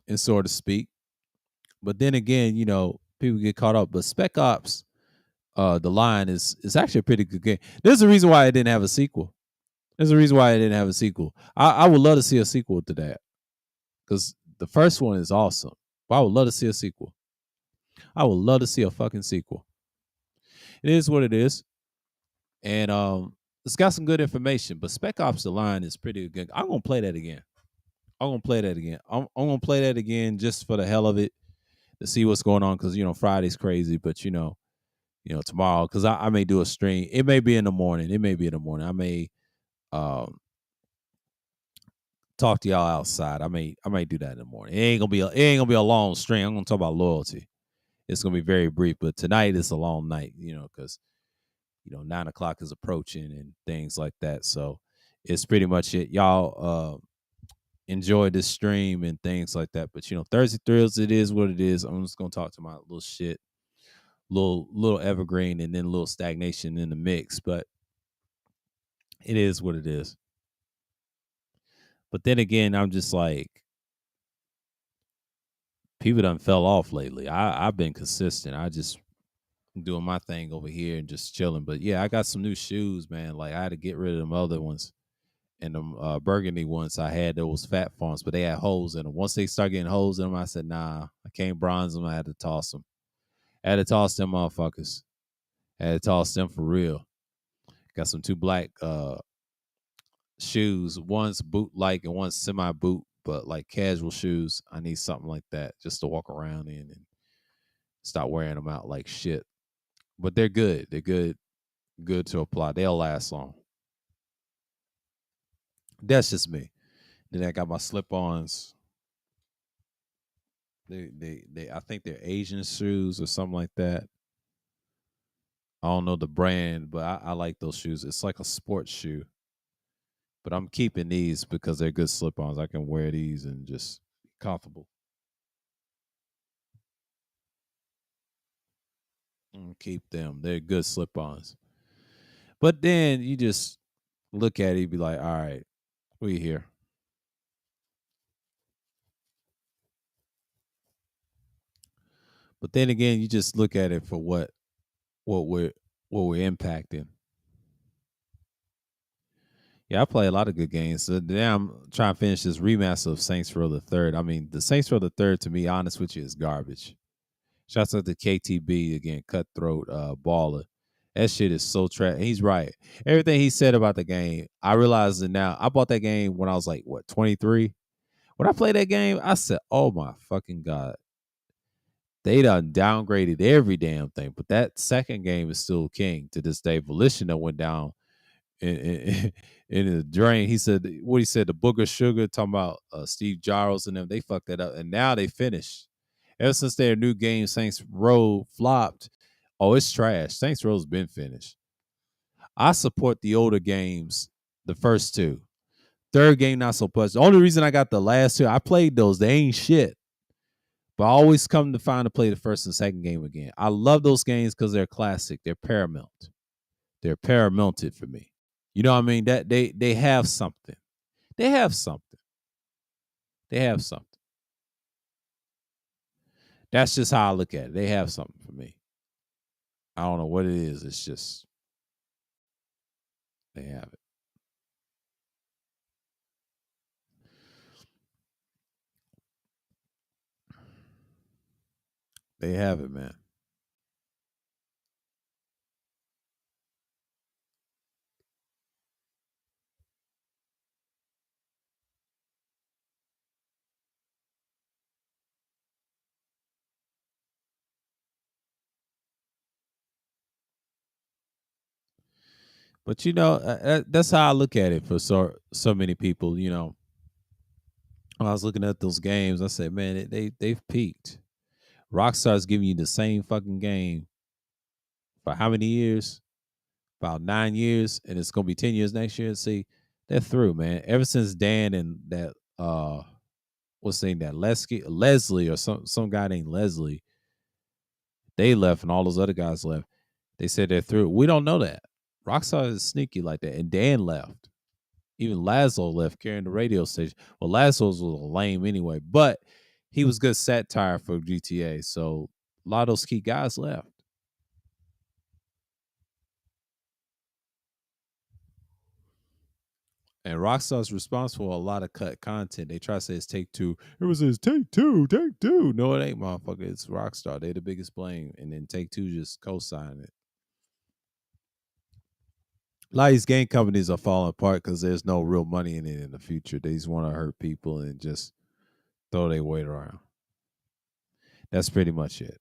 and so to speak. But then again, people get caught up. But Spec Ops, the line is actually a pretty good game. There's a reason why it didn't have a sequel. There's a reason why it didn't have a sequel. I would love to see a sequel to that because the first one is awesome. But I would love to see a sequel. I would love to see a fucking sequel. It is what it is, and it's got some good information. But Spec Ops: The Line is pretty good. I'm gonna play that again. I'm gonna play that again just for the hell of it to see what's going on because Friday's crazy, but tomorrow because I may do a stream. It may be in the morning. I may talk to y'all outside. I may do that in the morning. It ain't gonna be a long stream. I'm gonna talk about loyalty. It's gonna be very brief, but tonight is a long night, because 9 o'clock is approaching and things like that. So it's pretty much it. Y'all enjoy this stream and things like that. But Thursday Thrills, it is what it is. I'm just gonna talk to my little shit, little evergreen, and then a little stagnation in the mix. But it is what it is. But then again, I'm just like, people done fell off lately. I've been consistent. I just doing my thing over here and just chilling. But yeah, I got some new shoes, man. Like I had to get rid of them other ones. And them burgundy ones I had, those fat farms, but they had holes in them. Once they start getting holes in them, I said, nah, I can't bronze them. I had to toss them. I had to toss them motherfuckers. I had to toss them for real. Got some two black shoes. One's boot like and one's semi boot, but like casual shoes. I need something like that just to walk around in and stop wearing them out like shit. But they're good. They're good to apply. They'll last long. That's just me. Then I got my slip-ons. They I think they're Asian shoes or something like that. I don't know the brand, but I like those shoes. It's like a sports shoe. But I'm keeping these because they're good slip-ons. I can wear these and just be comfortable. Keep them. They're good slip-ons. But then you just look at it, and be like, all right, we here. But then again, you just look at it for what we're what we're impacting. Yeah, I play a lot of good games. So now I'm trying to finish this remaster of Saints Row the Third. I mean, the Saints Row the Third, to be honest with you, is garbage. Shouts out to KTB again, cutthroat baller. That shit is so trash. He's right. Everything he said about the game, I realize it now. I bought that game when I was like, what, 23? When I played that game, I said, oh my fucking God. They done downgraded every damn thing. But that second game is still king to this day. Volition that went down in the drain. He said what he said, the booger sugar, talking about Steve Giles and them, they fucked that up. And now they finished. Ever since their new game, Saints Row, flopped. Oh, it's trash. Saints Row's been finished. I support the older games, the first two. Third game, not so much. The only reason I got the last two, I played those. They ain't shit. But I always come to find to play the first and second game again. I love those games because they're classic. They're paramount. They're paramounted for me. You know what I mean? That they have something. They have something. They have something. That's just how I look at it. They have something for me. I don't know what it is. It's just they have it. They have it, man. But that's how I look at it for so many people. When I was looking at those games, I said, man, they've peaked. Rockstar's giving you the same fucking game for how many years? About 9 years, and it's gonna be 10 years next year. See, they're through, man. Ever since Dan and that what's saying that Leslie or some guy named Leslie, they left and all those other guys left. They said they're through. We don't know that. Rockstar is sneaky like that. And Dan left. Even Laszlo left carrying the radio station. Well, Laszlo's was lame anyway, but he was good satire for GTA. So a lot of those key guys left. And Rockstar's responsible for a lot of cut content. They try to say it's take two. It was his take two, take two. No, it ain't, motherfucker. It's Rockstar. They the biggest blame. And then take two just co-sign it. A lot of these game companies are falling apart because there's no real money in it in the future. They just want to hurt people and just throw their weight around. That's pretty much it.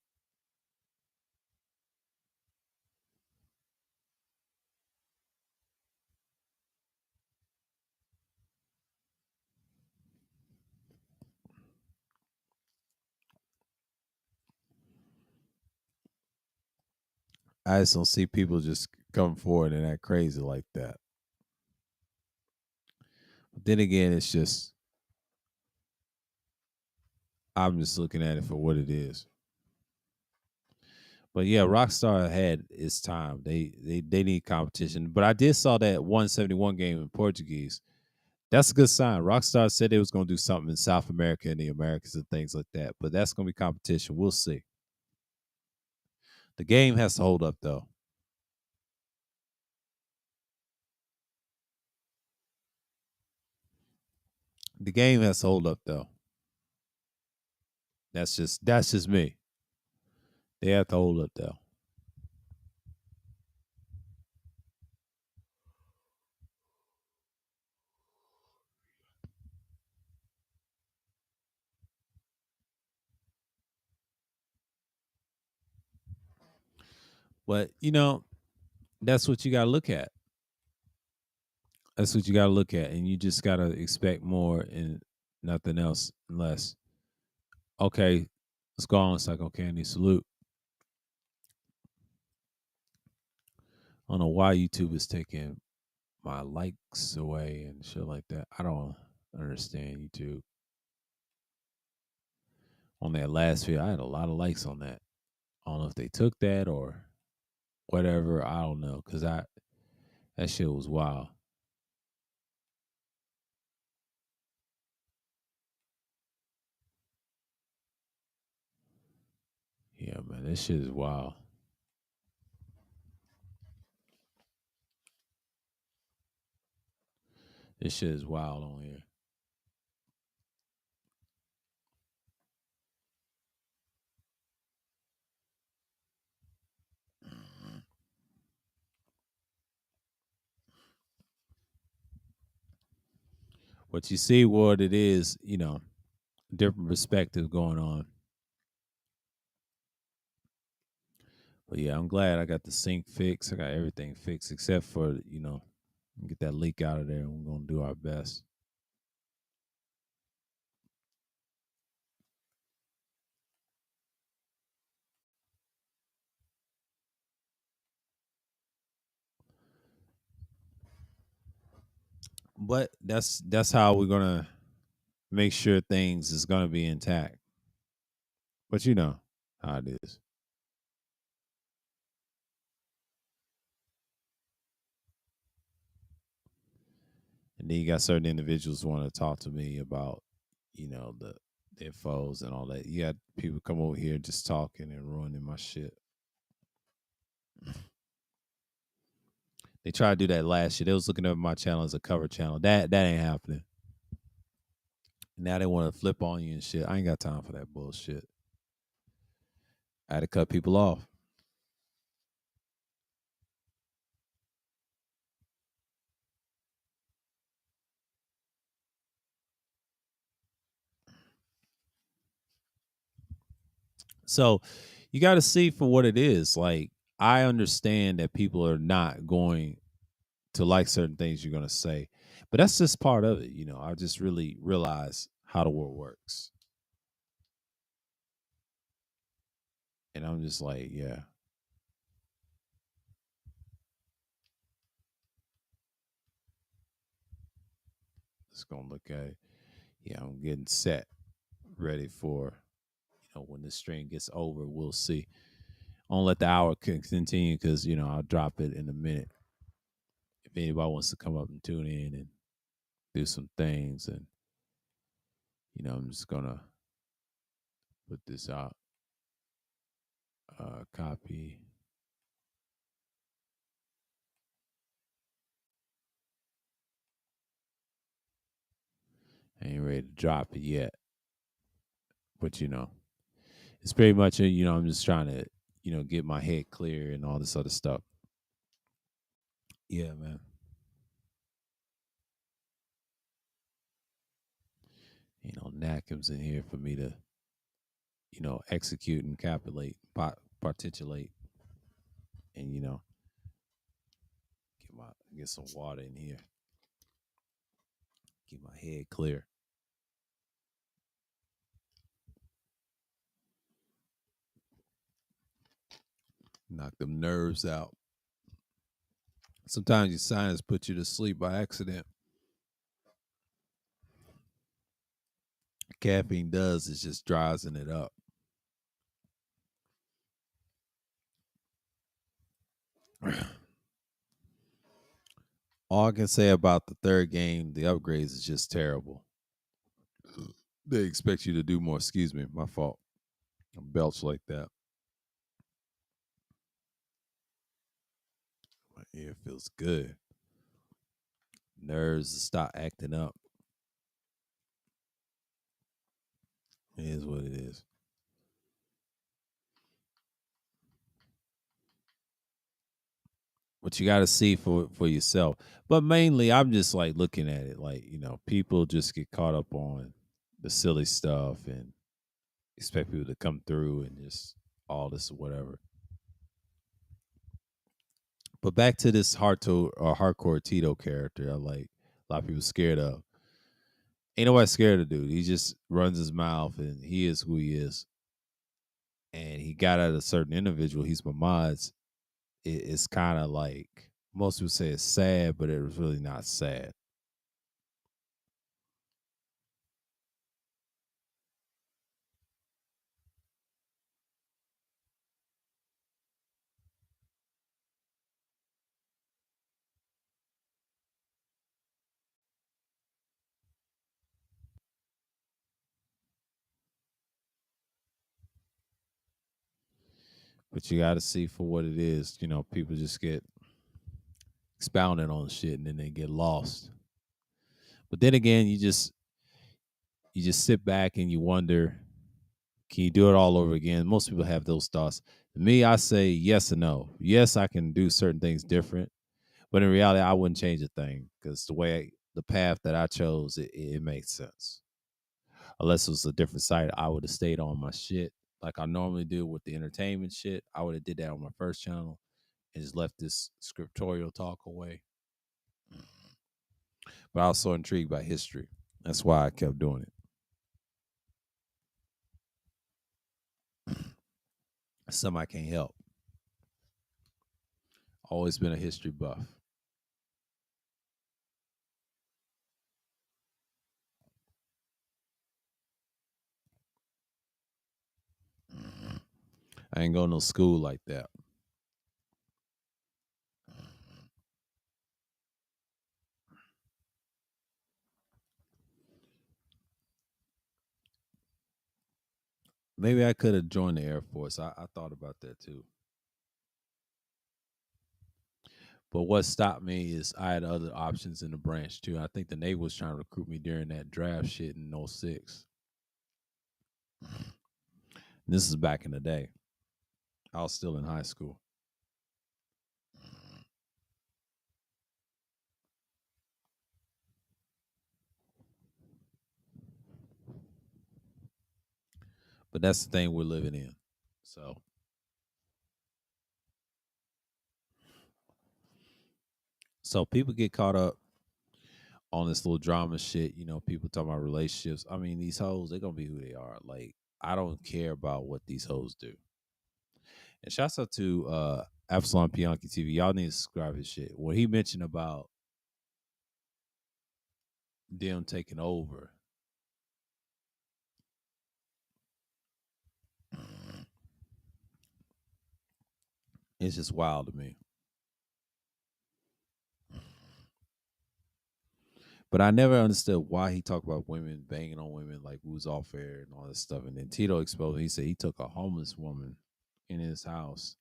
I just don't see people just come forward and act crazy like that. But then again, it's just I'm just looking at it for what it is. But yeah, Rockstar had its time. They need competition. But I did saw that 171 game in Portuguese. That's a good sign. Rockstar said they was gonna do something in South America and the Americas and things like that. But that's gonna be competition. We'll see. The game has to hold up though. The game has to hold up though. That's just me. They have to hold up though. But that's what you gotta look at. That's what you gotta look at. And you just gotta expect more and nothing else unless okay, let's go on. It's like okay, I need salute. I don't know why YouTube is taking my likes away and shit like that. I don't understand YouTube. On that last video, I had a lot of likes on that. I don't know if they took that or whatever. I don't know because that shit was wild. Yeah, man, this shit is wild. This shit is wild on here. But you see what it is, different perspective going on. But yeah, I'm glad I got the sync fixed. I got everything fixed except for, get that leak out of there and we're gonna do our best. But that's how we're gonna make sure things is gonna be intact. But you know how it is. And then you got certain individuals want to talk to me about, their foes and all that. You got people come over here just talking and ruining my shit. They tried to do that last year. They was looking at my channel as a cover channel. That ain't happening. Now they want to flip on you and shit. I ain't got time for that bullshit. I had to cut people off. So you got to see for what it is. Like I understand that people are not going to like certain things you're going to say, but that's just part of it. I just really realize how the world works, and I'm just like, yeah, just gonna look at it. Yeah, I'm getting set, ready for when this stream gets over. We'll see. I won't let the hour continue because I'll drop it in a minute. If anybody wants to come up and tune in and do some things, and I'm just gonna put this out. Copy. I ain't ready to drop it yet, but it's pretty much I'm just trying to get my head clear and all this other stuff. Yeah, man. Knack comes in here for me to execute and capitulate, partitulate, and get some water in here, get my head clear, knock them nerves out. Sometimes your science put you to sleep by accident. Caffeine does is just drowsing it up. All I can say about the third game, the upgrades is just terrible. They expect you to do more. Excuse me, my fault. Belch like that. My ear feels good. Nerves stop acting up. It is what it is. But you got to see for yourself. But mainly, I'm just like looking at it like people just get caught up on the silly stuff and expect people to come through and just all this or whatever. But back to this hardcore Tito character, I like a lot of people scared of. Ain't nobody scared of the dude. He just runs his mouth and he is who he is. And he got at a certain individual. He's my mods. It's kind of like most people say it's sad, but it was really not sad. But you got to see for what it is. People just get expounded on shit and then they get lost. But then again, you just sit back and you wonder, can you do it all over again? Most people have those thoughts. Me, I say yes and no. Yes, I can do certain things different, but in reality, I wouldn't change a thing because the path that I chose, it makes sense. Unless it was a different site, I would have stayed on my shit like I normally do with the entertainment shit. I would have did that on my first channel and just left this scriptorial talk away. But I was so intrigued by history. That's why I kept doing it. Some I can't help. Always been a history buff. I ain't go to no school like that. Maybe I could have joined the Air Force. I thought about that too. But what stopped me is I had other options in the branch too. I think the Navy was trying to recruit me during that draft shit in '06. This is back in the day. I was still in high school. But that's the thing we're living in. So people get caught up on this little drama shit. People talking about relationships. I mean, these hoes, they're gonna be who they are. Like, I don't care about what these hoes do. And shouts out to Absalom Bianchi TV. Y'all need to subscribe his shit. What he mentioned about them taking over, it's just wild to me. But I never understood why he talked about women banging on women like it was off air and all this stuff. And then Tito exposed. He said he took a homeless woman in his house.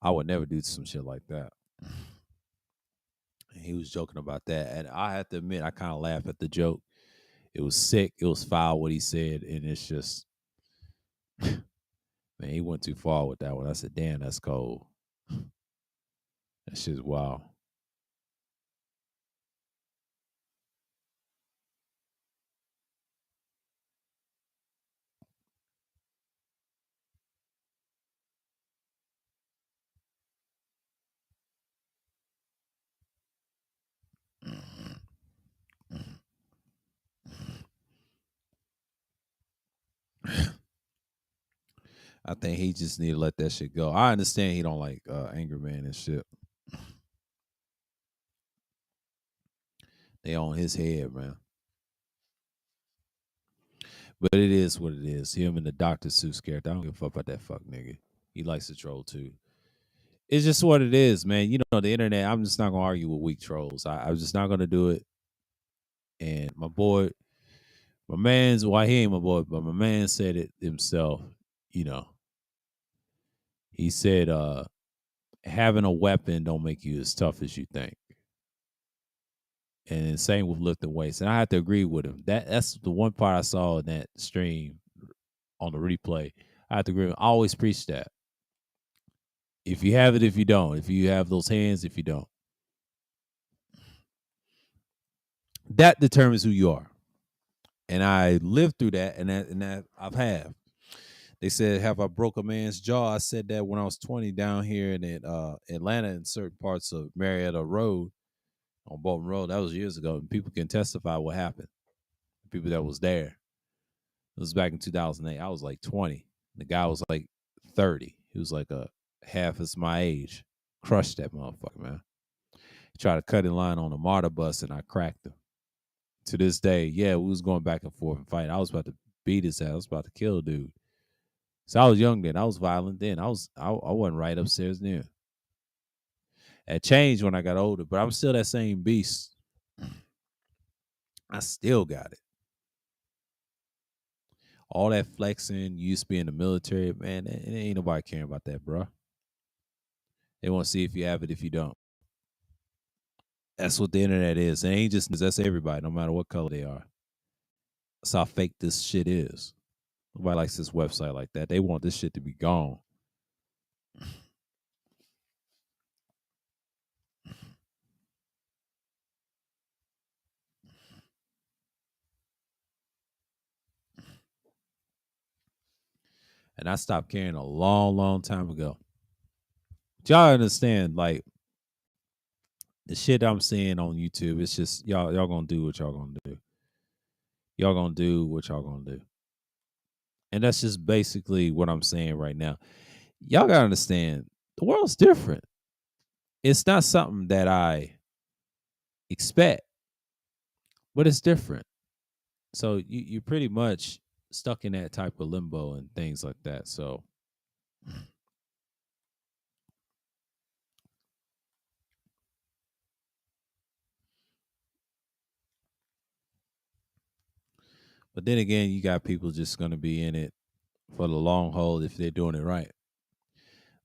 I would never do some shit like that. And he was joking about that, and I have to admit, I kind of laughed at the joke. It was sick. It was foul what he said, and it's just, man, he went too far with that one. I said, damn, that's cold. That shit's wild. I think he just need to let that shit go. I understand he don't like Angry Man and shit. They on his head, man. But it is what it is. Him and the Dr. Seuss character. I don't give a fuck about that fuck nigga. He likes to troll too. It's just what it is, man. You know, the internet, I'm just not gonna argue with weak trolls. I'm just not gonna do it. And my boy, my man's why he ain't my boy, but my man said it himself, you know. He said, having a weapon don't make you as tough as you think. And same with lifting weights. And I have to agree with him. That's the one part I saw in that stream on the replay. I have to agree with him. I always preach that. If you have it, if you don't. If you have those hands, if you don't. That determines who you are. And I lived through that, and that I've had. They said, "Have I broke a man's jaw?" I said that when I was 20 down here in Atlanta, in certain parts of Marietta Road, on Bolton Road. That was years ago, and people can testify what happened. People that was there. It was back in 2008. I was like 20. The guy was like 30. He was like a half as my age. Crushed that motherfucker, man. He tried to cut in line on a MARTA bus, and I cracked him. To this day, yeah, we was going back and forth and fighting. I was about to beat his ass. I was about to kill a dude. So I was young then. I was violent then. I wasn't right upstairs near. It changed when I got older, but I'm still that same beast. I still got it. All that flexing, you used to be in the military, man, it ain't nobody caring about that, bro. They want to see if you have it, if you don't. That's what the internet is. It ain't just that's everybody, no matter what color they are. That's how fake this shit is. Nobody likes this website like that. They want this shit to be gone. And I stopped caring a long, long time ago. Y'all understand, like, the shit I'm seeing on YouTube, it's just y'all gonna do what y'all gonna do. Y'all gonna do what y'all gonna do. And that's just basically what I'm saying right now. Y'all gotta understand, the world's different. It's not something that I expect, but it's different. So you're pretty much stuck in that type of limbo and things like that. So but then again, you got people just gonna be in it for the long haul if they're doing it right.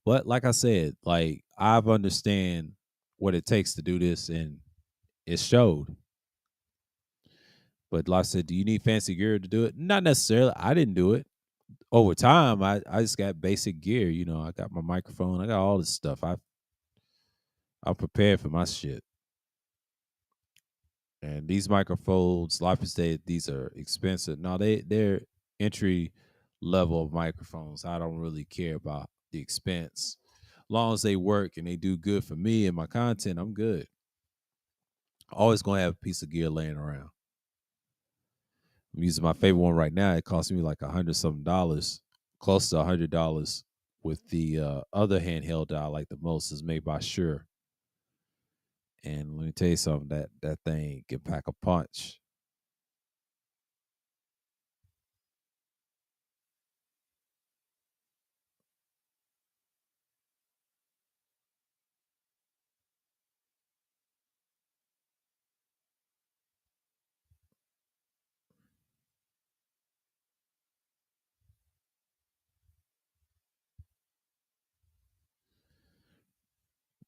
But like I said, like I've understand what it takes to do this, and it showed. But like I said, do you need fancy gear to do it? Not necessarily. I didn't do it. Over time, I just got basic gear. You know, I got my microphone. I got all this stuff. I'm prepared for my shit. And these microphones, like I said, these are expensive. No, they're entry level of microphones. I don't really care about the expense. As long as they work and they do good for me and my content, I'm good. Always gonna have a piece of gear laying around. I'm using my favorite one right now. It cost me like $100 something, close to $100. With the other handheld that I like the most is made by Shure. And let me tell you something, that thing can pack a punch.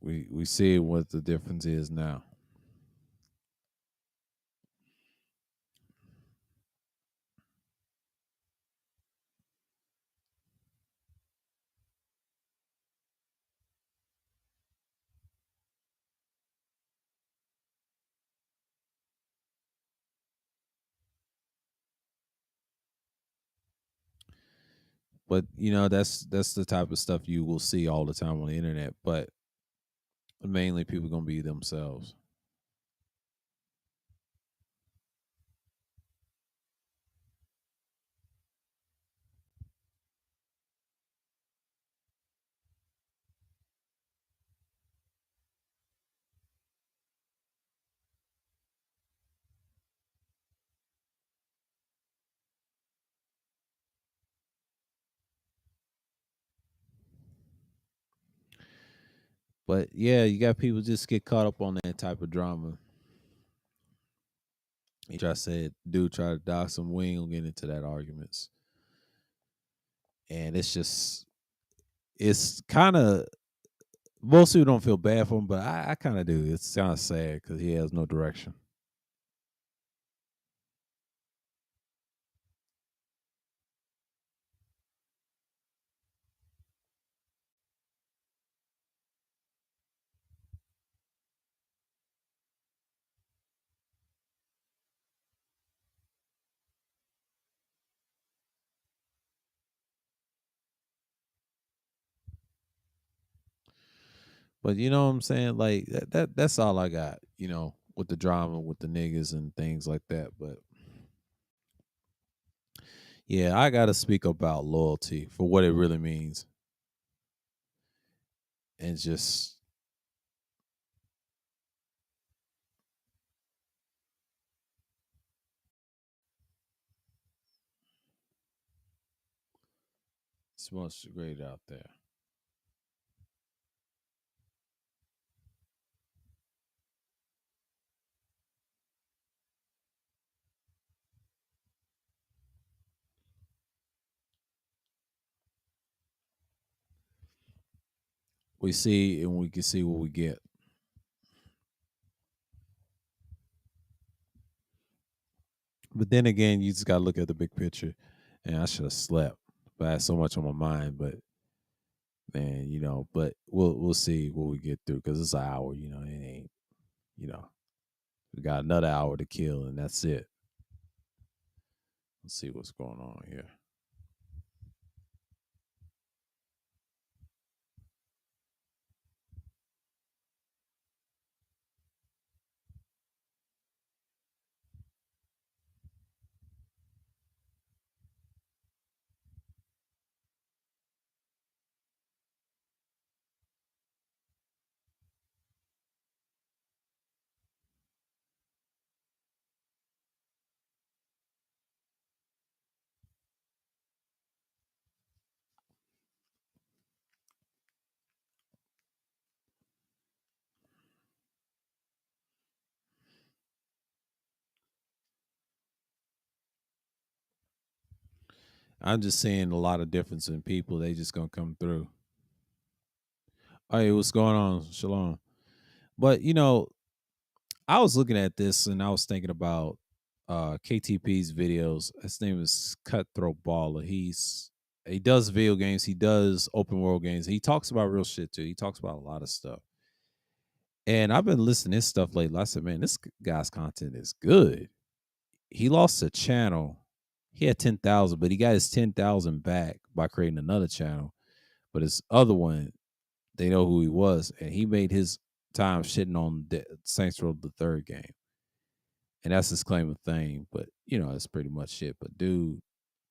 We see what the difference is now. But you know, that's the type of stuff you will see all the time on the internet. But mainly people gonna be themselves. But yeah, you got people just get caught up on that type of drama. He try to say, dude, try to dox him. We ain't gonna get into that arguments. And it's kind of, most people don't feel bad for him, but I kind of do. It's kind of sad because he has no direction. But you know what I'm saying? Like that's all I got, with the drama with the niggas and things like that. But yeah, I gotta speak about loyalty for what it really means. And just it's much great out there. We see and we can see what we get. But then again, you just gotta look at the big picture. And I should have slept. But I had so much on my mind. But man, but we'll see what we get through because it's an hour, it ain't, you know, we got another hour to kill and that's it. Let's see what's going on here. I'm just seeing a lot of difference in people. They just gonna come through. Hey, what's going on? Shalom. But I was looking at this and I was thinking about KTP's videos. His name is Cutthroat Baller. He does video games, he does open world games. He talks about real shit too. He talks about a lot of stuff. And I've been listening to his stuff lately. I said, man, this guy's content is good. He lost a channel. He had 10,000, but he got his 10,000 back by creating another channel. But his other one, they know who he was, and he made his time shitting on the Saints Row the third game, and that's his claim of fame. But it's pretty much it. But dude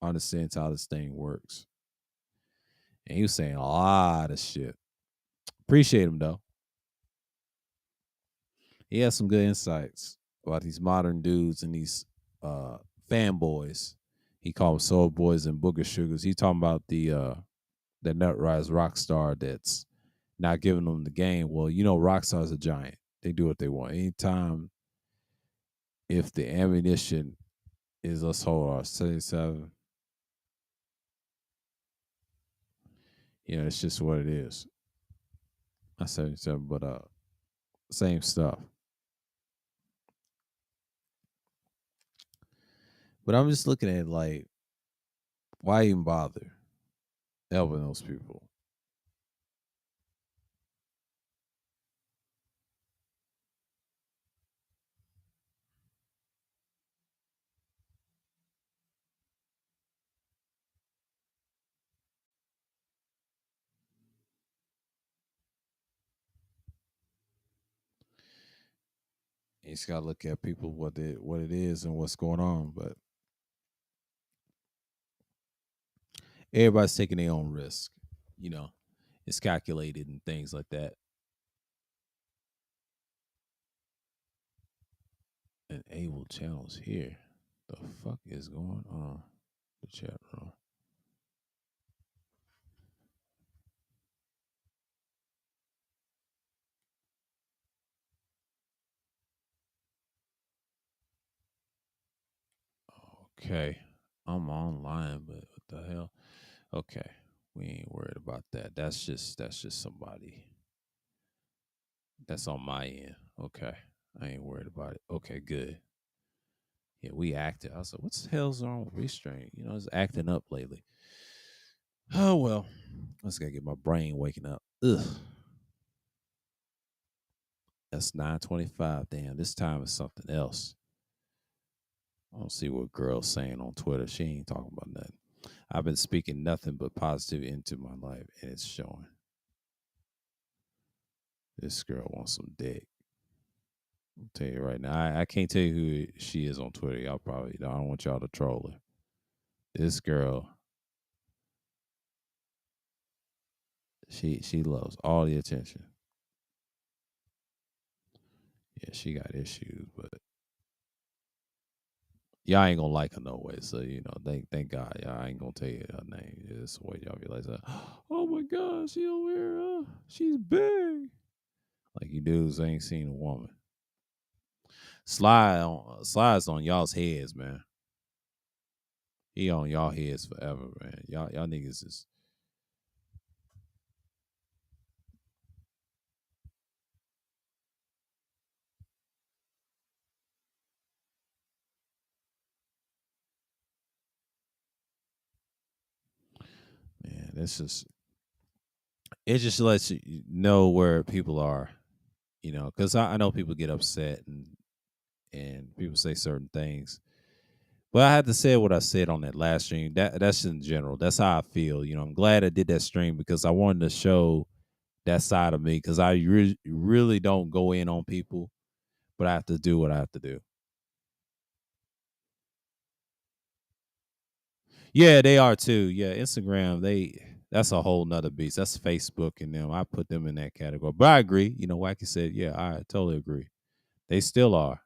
understands how this thing works, and he was saying a lot of shit. Appreciate him though. He has some good insights about these modern dudes and these uh fanboys. He called them soul boys and booger sugars. He talking about the nutrise rock star that's not giving them the game. Well, Rockstar's a giant. They do what they want. Anytime, if the ammunition is, let's hold our 77, it's just what it is. Not 77, but same stuff. But I'm just looking at like, why even bother helping those people? You just gotta look at people what it is and what's going on. But everybody's taking their own risk. You know, it's calculated and things like that. Enable channels here. The fuck is going on? The chat room. Okay. I'm online, but what the hell? Okay. We ain't worried about that. That's just somebody. That's on my end. Okay. I ain't worried about it. Okay, good. Yeah, we acted. I was like, what the hell's wrong with restraint? It's acting up lately. Oh well. I just gotta get my brain waking up. Ugh. That's 9:25. Damn, this time is something else. I don't see what girl's saying on Twitter. She ain't talking about nothing. I've been speaking nothing but positive into my life, and it's showing. This girl wants some dick. I'll tell you right now. I can't tell you who she is on Twitter. Y'all probably I don't want y'all to troll her. This girl, she loves all the attention. Yeah, she got issues, but y'all ain't gonna like her no way. So thank God, y'all ain't gonna tell you her name. It's the way y'all be like, oh my God, she over here, she's big. Like you dudes ain't seen a woman. Slides on y'all's heads, man. He on y'all heads forever, man. Y'all niggas is man. It just lets you know where people are, because I know people get upset and people say certain things. But I had to say what I said on that last stream. That's in general. That's how I feel. I'm glad I did that stream because I wanted to show that side of me because I really don't go in on people, but I have to do what I have to do. Yeah, they are too. Yeah, Instagram, that's a whole nother beast. That's Facebook and them. I put them in that category. But I agree. Wacky said, yeah, I totally agree. They still are.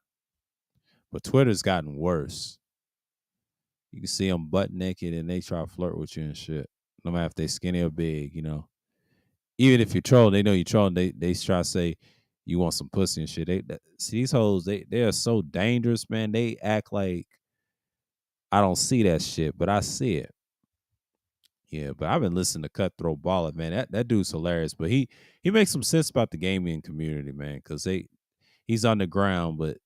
But Twitter's gotten worse. You can see them butt naked and they try to flirt with you and shit. No matter if they skinny or big. Even if you're trolling, they know you're trolling. They try to say you want some pussy and shit. See these hoes, they are so dangerous, man. They act like I don't see that shit, but I see it. Yeah, but I've been listening to Cutthroat Baller, man. That dude's hilarious. But he makes some sense about the gaming community, man, because he's underground, but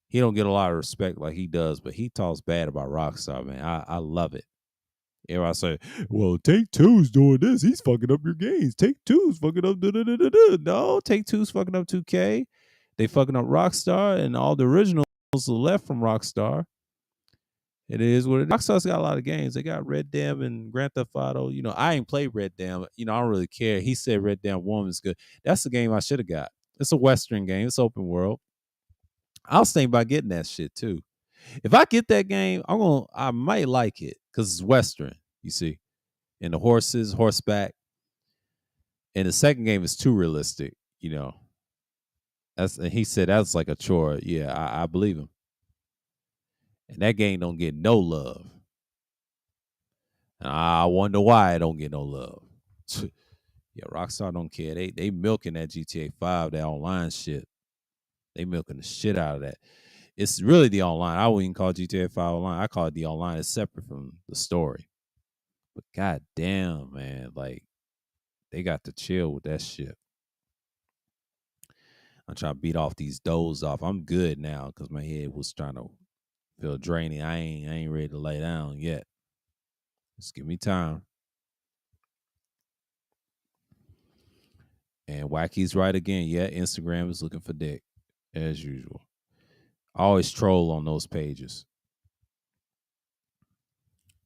he don't get a lot of respect like he does. But he talks bad about Rockstar, man. I love it. Everybody say, "Well, Take Two's doing this. He's fucking up your games. Take Two's fucking up." Da, da, da, da, da. No, Take Two's fucking up 2K. They fucking up Rockstar and all the originals left from Rockstar. It is what it is. Rockstar's got a lot of games. They got Red Dead and Grand Theft Auto. I ain't played Red Dead. I don't really care. He said Red Dead 1 is good. That's the game I should have got. It's a Western game. It's open world. I was thinking about getting that shit too. If I get that game, I might like it because it's Western, you see. And the horses, horseback. And the second game is too realistic. And he said that's like a chore. Yeah, I believe him. And that game don't get no love. And I wonder why it don't get no love. Yeah, Rockstar don't care. They milking that GTA 5, that online shit. They milking the shit out of that. It's really the online. I wouldn't even call GTA 5 online. I call it the online. It's separate from the story. But god damn, man, like they got to chill with that shit. I'm trying to beat off these doze off. I'm good now because my head was trying to feel draining. I ain't ready to lay down yet. Just give me time. And Wacky's right again. Yeah, Instagram is looking for dick as usual. I always troll on those pages.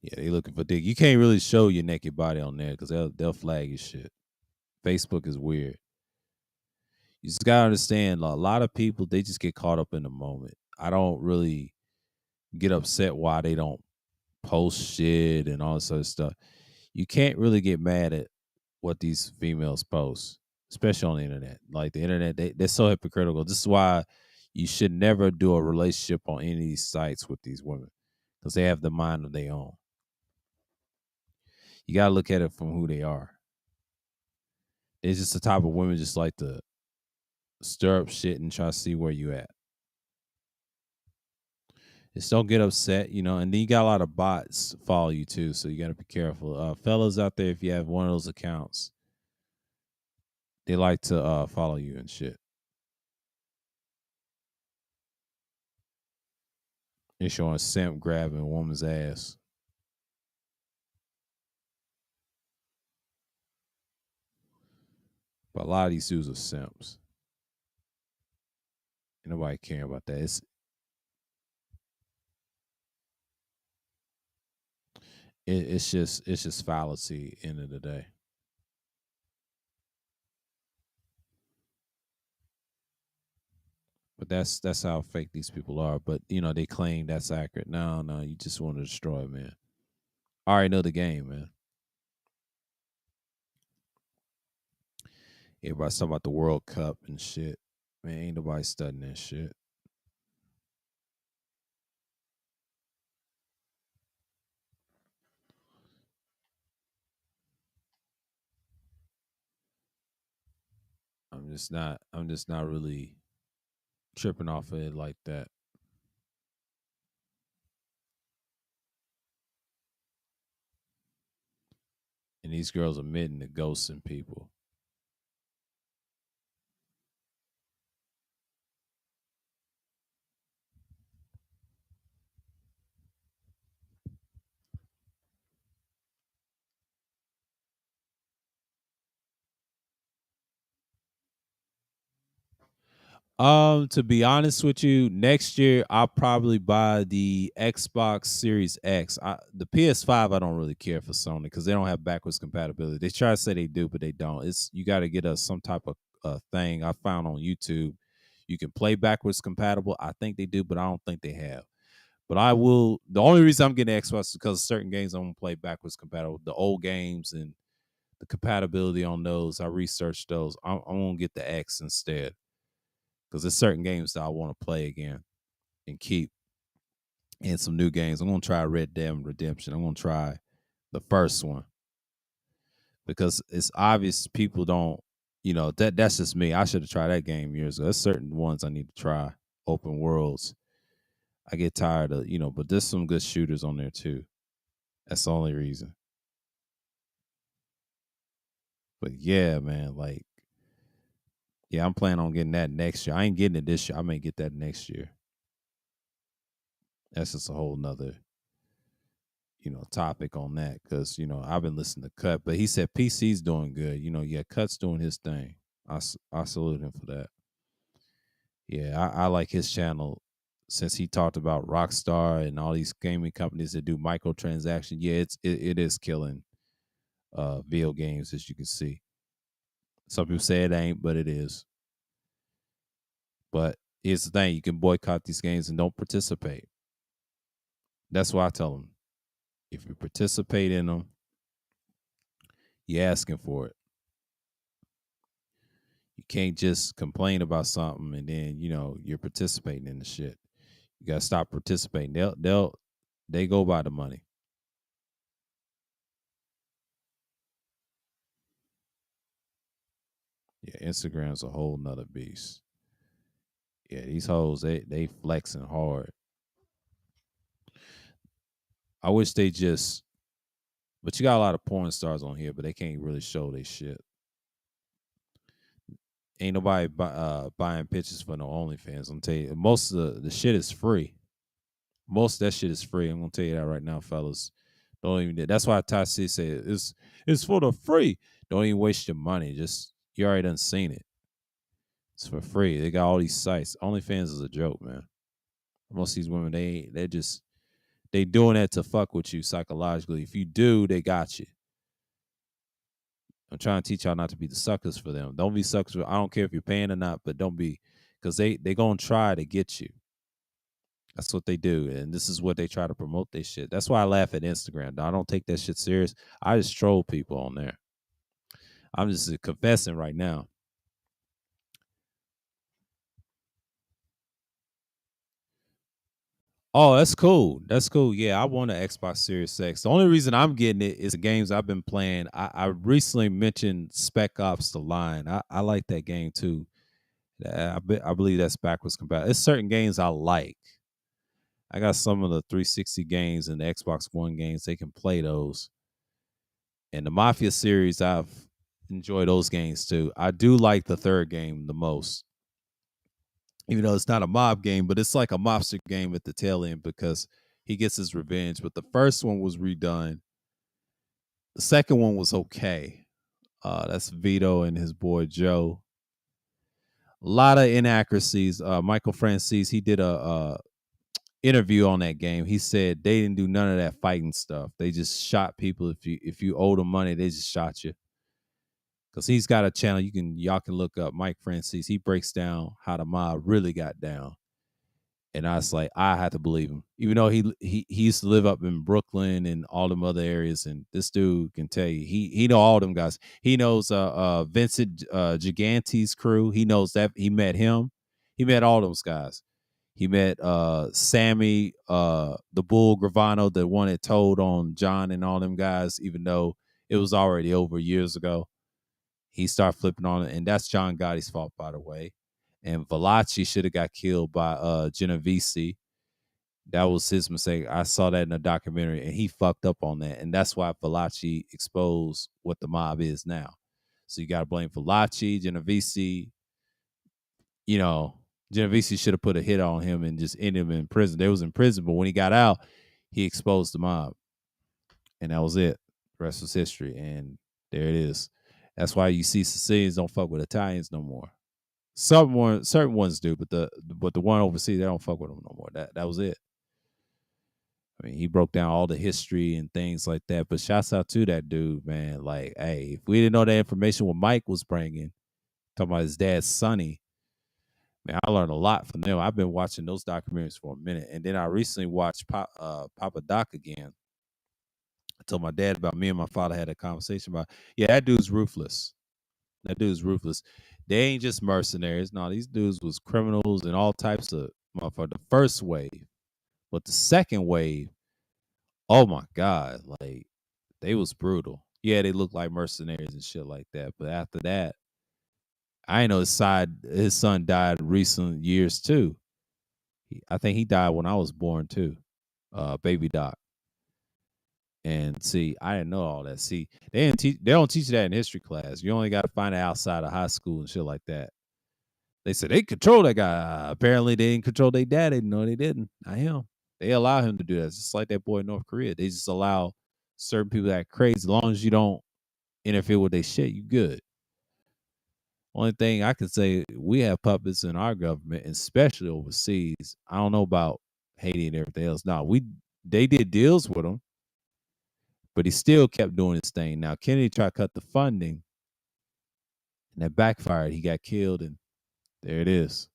Yeah, they looking for dick. You can't really show your naked body on there because they'll flag your shit. Facebook is weird. You just gotta understand a lot of people they just get caught up in the moment. I don't really get upset why they don't post shit and all this other stuff. You can't really get mad at what these females post, especially on the internet. Like the internet, they're so hypocritical. This is why you should never do a relationship on any of these sites with these women because they have the mind of their own. You gotta look at it from who they are. It's just the type of women just like to stir up shit and try to see where you at. Just don't get upset, and then you got a lot of bots follow you too, so you got to be careful. Fellas out there, if you have one of those accounts, they like to follow you and shit. They're showing simp grabbing a woman's ass. But a lot of these dudes are simps. Ain't nobody caring about that. It's just fallacy end of the day. But that's how fake these people are. But they claim that's accurate. No, you just want to destroy, man. I already know the game, man. Everybody's talking about the World Cup and shit. Man, ain't nobody studying that shit. I'm just not really tripping off of it like that. And these girls admitting to ghosting people. To be honest with you, next year I'll probably buy the Xbox Series X. The PS5 I don't really care for Sony because they don't have backwards compatibility. They try to say they do, but they don't. It's you got to get us some type of thing I found on YouTube. You can play backwards compatible. I think they do, but I don't think they have. But I will. The only reason I'm getting Xbox is because certain games I'm gonna play backwards compatible. The old games and the compatibility on those, I researched those. I'm gonna get the X instead because there's certain games that I want to play again and keep, and some new games. I'm gonna try Red Dead Redemption. I'm gonna try the first one because it's obvious people don't. That's just me. I should have tried that game years ago. There's certain ones I need to try. Open worlds. I get tired of but there's some good shooters on there too. That's the only reason. But yeah, man, like yeah, I'm planning on getting that next year. I ain't getting it this year. I may get that next year. That's just a whole nother topic on that because I've been listening to Cut, but he said PC's doing good. Yeah, Cut's doing his thing. I salute him for that. Yeah, I like his channel since he talked about Rockstar and all these gaming companies that do microtransactions. Yeah, it is killing video games, as you can see. Some people say it ain't, but it is. But here's the thing: you can boycott these games and don't participate. That's why I tell them: if you participate in them, you're asking for it. You can't just complain about something and then you're participating in the shit. You gotta stop participating. They go by the money. Yeah, Instagram's a whole nother beast. Yeah, these hoes they flexing hard. I wish they just, but you got a lot of porn stars on here, but they can't really show their shit. Ain't nobody buying pictures for no OnlyFans. I'm tell you, most of the shit is free. Most of that shit is free. I'm gonna tell you that right now, fellas. Don't even. That's why Ty C said it's for the free. Don't even waste your money. Just you already done seen it. It's for free. They got all these sites. OnlyFans is a joke, man. Most of these women, they doing that to fuck with you psychologically. If you do, they got you. I'm trying to teach y'all not to be the suckers for them. Don't be suckers. I don't care if you're paying or not, but don't be, because they gonna try to get you. That's what they do, and this is what they try to promote this shit. That's why I laugh at Instagram. I don't take that shit serious. I just troll people on there. I'm just confessing right now. Oh, that's cool. That's cool. Yeah, I want an Xbox Series X. The only reason I'm getting it is the games I've been playing. I recently mentioned Spec Ops: The Line. I like that game too. I believe that's backwards compatible. There's certain games I like. I got some of the 360 games and the Xbox One games. They can play those. And the Mafia series, I've enjoyed those games too. I do like the third game the most, even though it's not a mob game, but it's like a mobster game at the tail end because he gets his revenge. But the first one was redone. The second one was okay. That's Vito and his boy Joe. A lot of inaccuracies. Michael Francis, he did a interview on that game. He said they didn't do none of that fighting stuff. They just shot people. If you owe them money, they just shot you. Because he's got a channel y'all can look up. Mike Francis. He breaks down how the mob really got down. And I was like, I had to believe him, even though he used to live up in Brooklyn and all them other areas. And this dude can tell you, he know all them guys. He knows Vincent Gigante's crew. He knows that. He met him. He met all those guys. He met Sammy, the Bull Gravano, the one that told on John and all them guys, even though it was already over years ago. He started flipping on it, and that's John Gotti's fault, by the way. And Valachi should have got killed by Genovese. That was his mistake. I saw that in a documentary, and he fucked up on that. And that's why Valachi exposed what the mob is now. So you got to blame Valachi, Genovese. You know, Genovese should have put a hit on him and just ended him in prison. They was in prison, but when he got out, he exposed the mob. And that was it. The rest was history. And there it is. That's why you see Sicilians don't fuck with Italians no more. Certain ones do, but the one overseas, they don't fuck with them no more. That was it. I mean, he broke down all the history and things like that. But shouts out to that dude, man. Like, hey, if we didn't know that information what Mike was bringing, talking about his dad Sonny, man, I learned a lot from them. I've been watching those documentaries for a minute, and then I recently watched Papa Doc again. I told my dad about me and my father had a conversation about, yeah, that dude's ruthless. That dude's ruthless. They ain't just mercenaries. No, these dudes was criminals and all types of motherfuckers. The first wave. But the second wave, oh my God, like they was brutal. Yeah, they looked like mercenaries and shit like that. But after that, I know his son died recent years too. I think he died when I was born too. Baby Doc. And see, I didn't know all that. See, they don't teach that in history class. You only got to find it outside of high school and shit like that. They said they control that guy. Apparently, they didn't control their dad. No, they didn't. Not him. They allow him to do that. It's just like that boy in North Korea. They just allow certain people that crazy. As long as you don't interfere with their shit, you good. Only thing I can say, we have puppets in our government, especially overseas. I don't know about Haiti and everything else. No, they did deals with him, but he still kept doing his thing. Now Kennedy tried to cut the funding, and that backfired. He got killed, and there it is.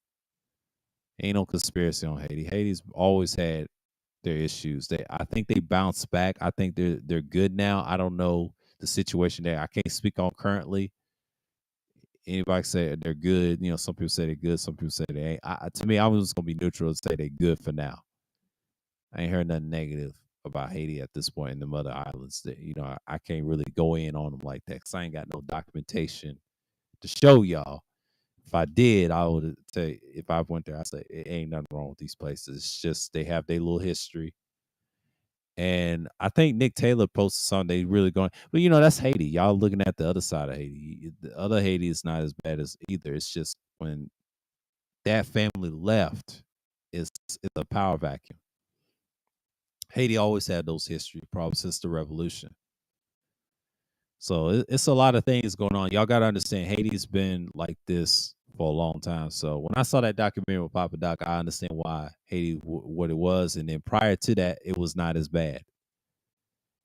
Ain't no conspiracy on Haiti. Haiti's always had their issues. I think they bounced back. I think they're good now. I don't know the situation there. I can't speak on currently. Anybody say they're good? You know, some people say they're good. Some people say they ain't. To me, I'm just gonna be neutral and say they're good for now. I ain't heard nothing negative about Haiti at this point in the other islands. That I can't really go in on them like that because I ain't got no documentation to show y'all. If I did, I would say if I went there, I say it ain't nothing wrong with these places. It's just they have their little history. And I think Nick Taylor posted something they really going, but that's Haiti. Y'all looking at the other side of Haiti. The other Haiti is not as bad as either. It's just when that family left, it's a power vacuum. Haiti always had those history problems since the revolution. So it's a lot of things going on. Y'all got to understand, Haiti's been like this for a long time. So when I saw that documentary with Papa Doc, I understand why Haiti what it was. And then prior to that, it was not as bad.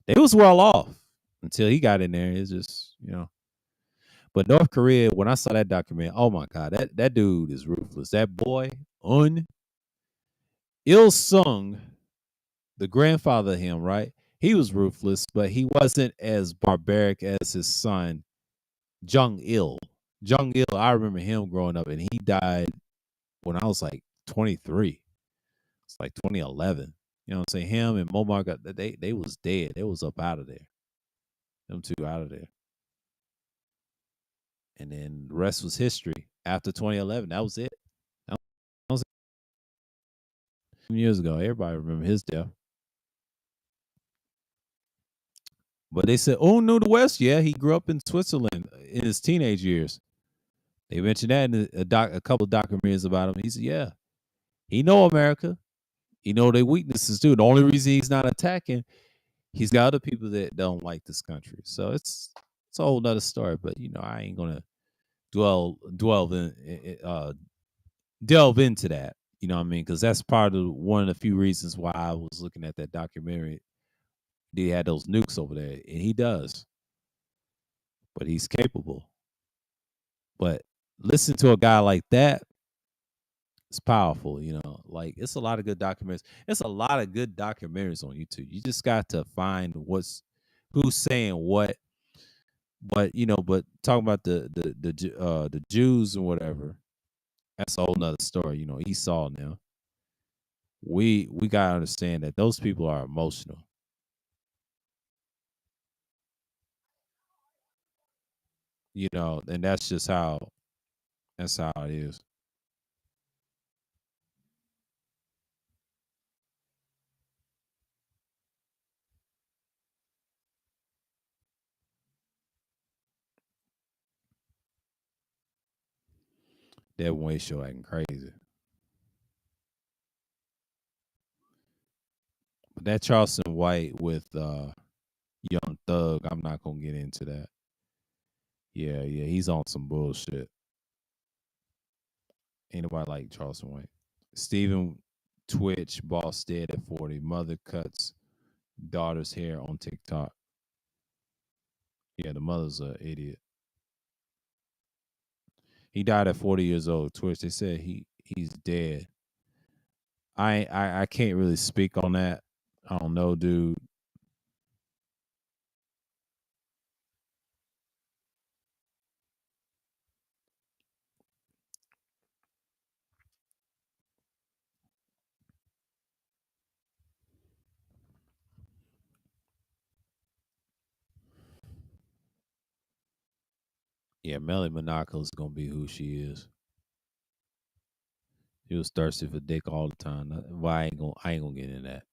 They was well off until he got in there. It's just, But North Korea, when I saw that documentary, oh my God, that dude is ruthless. That boy, Il Sung, the grandfather of him, right? He was ruthless, but he wasn't as barbaric as his son, Jung Il. Jung Il, I remember him growing up, and he died when I was like 23. It's like 2011. You know what I'm saying? Him and Muammar, they was dead. They was up out of there. Them two out of there. And then the rest was history. After 2011, that was it. That was it. years ago. Everybody remember his death. But they said, "Oh, knew the West." Yeah, he grew up in Switzerland in his teenage years. They mentioned that in a couple of documentaries about him. He said, "Yeah, he know America. He know their weaknesses too. The only reason he's not attacking, he's got other people that don't like this country. So it's a whole nother story. But I ain't gonna delve into that. You know what I mean? Because that's part of one of the few reasons why I was looking at that documentary. They had those nukes over there, and he does, but he's capable. But listen to a guy like that, it's powerful. Like it's a lot of good documentaries. It's a lot of good documentaries on YouTube. You just got to find who's saying what. But talking about the Jews and whatever, that's a whole nother story. Esau now. We gotta understand that those people are emotional. And that's just how it is. That way show acting crazy. But that Charleston White with Young Thug, I'm not gonna get into that. Yeah, yeah, he's on some bullshit. Ain't nobody like Charleston White. Stephen Twitch, boss dead at 40. Mother cuts daughter's hair on TikTok. Yeah, the mother's a idiot. He died at 40 years old. Twitch, they said he's dead. I can't really speak on that. I don't know, dude. Yeah, Melly Monaco is gonna be who she is. She was thirsty for dick all the time. Why I ain't gonna get in that.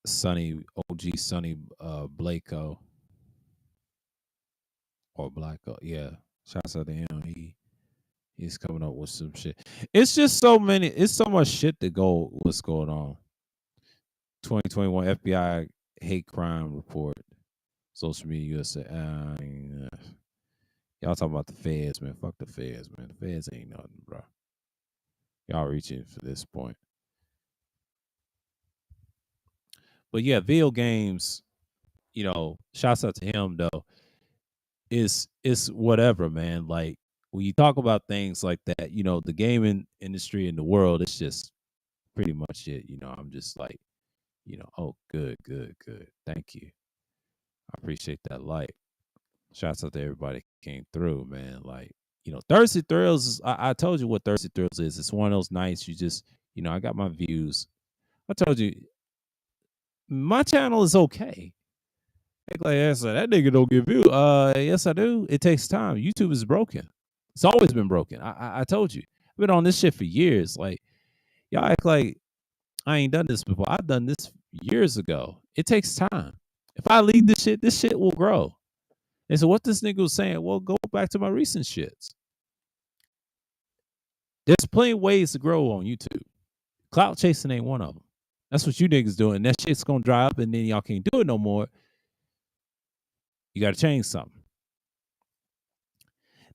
Sonny OG Sonny Blako or Blacko. Yeah. Shouts out to him. He's coming up with some shit. It's just it's so much shit to go what's going on. 2021 FBI hate crime report. Social media USA. Y'all talking about the feds, man. Fuck the feds, man. The feds ain't nothing, bro. Y'all reaching for this point. But yeah, video games, shouts out to him though. It's whatever, man. Like when you talk about things like that, the gaming industry in the world, it's just pretty much it. I'm just like, oh, good, good, good. Thank you. I appreciate that light. Shouts out to everybody that came through, man. Like, Thirsty Thrills I told you what Thirsty Thrills is. It's one of those nights you just, I got my views. I told you my channel is okay. Like I said, that nigga don't give you. Yes, I do. It takes time. YouTube is broken. It's always been broken. I told you. I've been on this shit for years. Like y'all act like I ain't done this before. I've done this years ago. It takes time. If I leave this shit will grow. And so what this nigga was saying, well, go back to my recent shits. There's plenty of ways to grow on YouTube. Clout chasing ain't one of them. That's what you niggas doing. That shit's gonna dry up and then y'all can't do it no more. You gotta change something.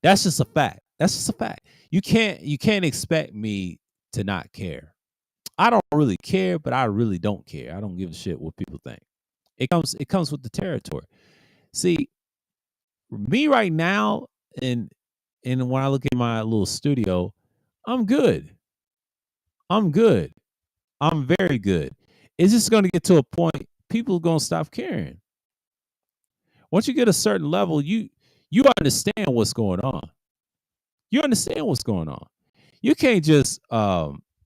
That's just a fact. That's just a fact. You can't expect me to not care. I don't really care, but I really don't care. I don't give a shit what people think. It comes with the territory. See, me right now, and when I look at my little studio, I'm good. I'm good. I'm very good. It's just gonna get to a point people are gonna stop caring. Once you get a certain level, you understand what's going on. You understand what's going on. You can't just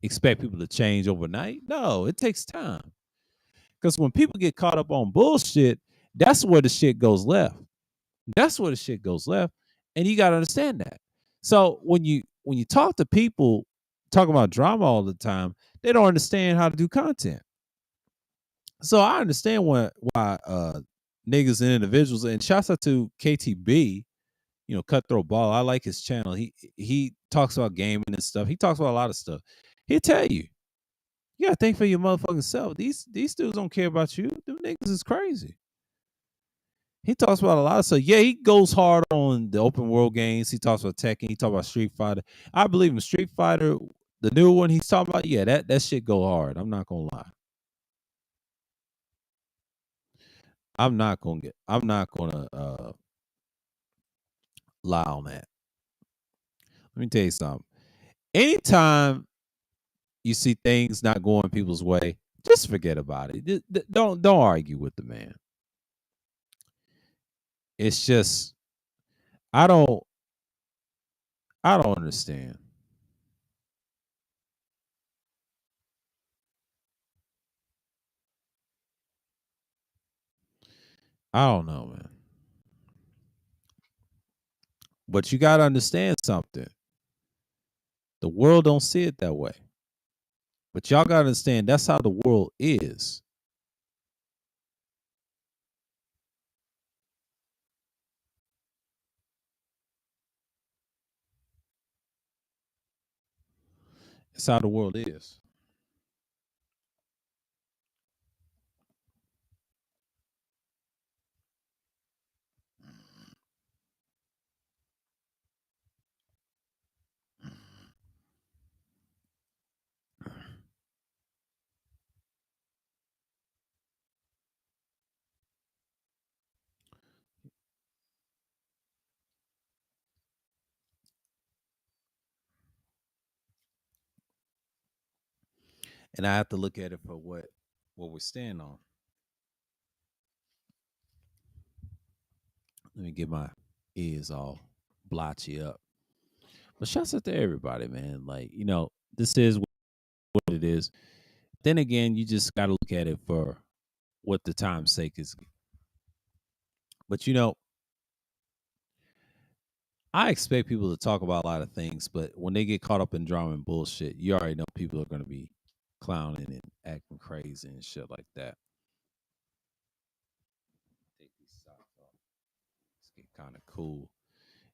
expect people to change overnight. No, it takes time. Because when people get caught up on bullshit, that's where the shit goes left. That's where the shit goes left. And you gotta understand that. So when you talk to people talking about drama all the time, they don't understand how to do content. So I understand why niggas and individuals, and shouts out to KTB, Cutthroat Ball. I like his channel. He talks about gaming and stuff. He talks about a lot of stuff. He'll tell you, you gotta think for your motherfucking self. These dudes don't care about you. Them niggas is crazy. He talks about a lot of stuff. Yeah, he goes hard on the open world games. He talks about Tekken. He talks about Street Fighter. I believe in Street Fighter, the new one he's talking about. Yeah, that shit go hard. I'm not gonna lie. I'm not gonna lie on that. Let me tell you something. Anytime you see things not going people's way, just forget about it. Don't argue with the man. It's just I don't I don't understand. I don't know, man. But you gotta understand something. The world don't see it that way. But y'all gotta understand that's how the world is. It's how the world is. And I have to look at it for what we stand on. Let me get my ears all blotchy up. But shouts out to everybody, man. Like, this is what it is. Then again, you just gotta look at it for what the time's sake is. But I expect people to talk about a lot of things, but when they get caught up in drama and bullshit, you already know people are gonna be clowning and acting crazy and shit like that. Take these socks off. Let's get kind of cool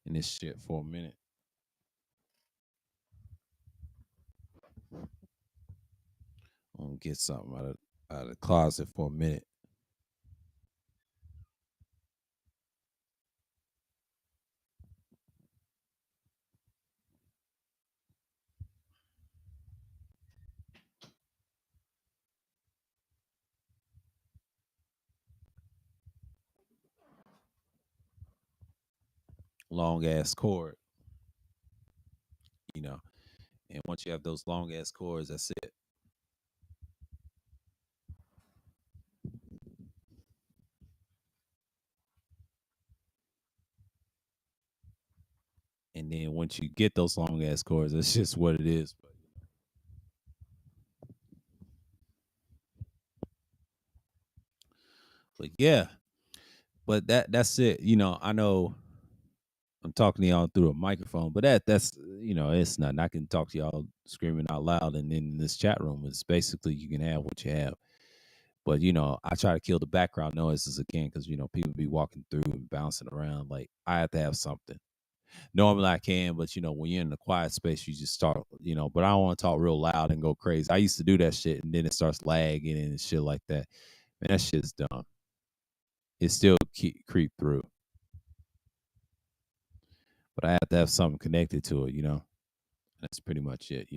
in this shit for a minute. I'm gonna get something out of the closet for a minute. Long ass cord, you know. And once you have those long ass cords, that's it. And then once you get those long ass cords, that's just what it is. But yeah, but that's it. I know I'm talking to y'all through a microphone, but that's it's nothing. I can talk to y'all screaming out loud, and then in this chat room, it's basically you can have what you have. But I try to kill the background noises again because people be walking through and bouncing around. Like I have to have something. Normally I can, but when you're in a quiet space, you just start. But I don't want to talk real loud and go crazy. I used to do that shit, and then it starts lagging and shit like that. Man, that shit's dumb. It still creep through, but I have to have something connected to it. That's pretty much it.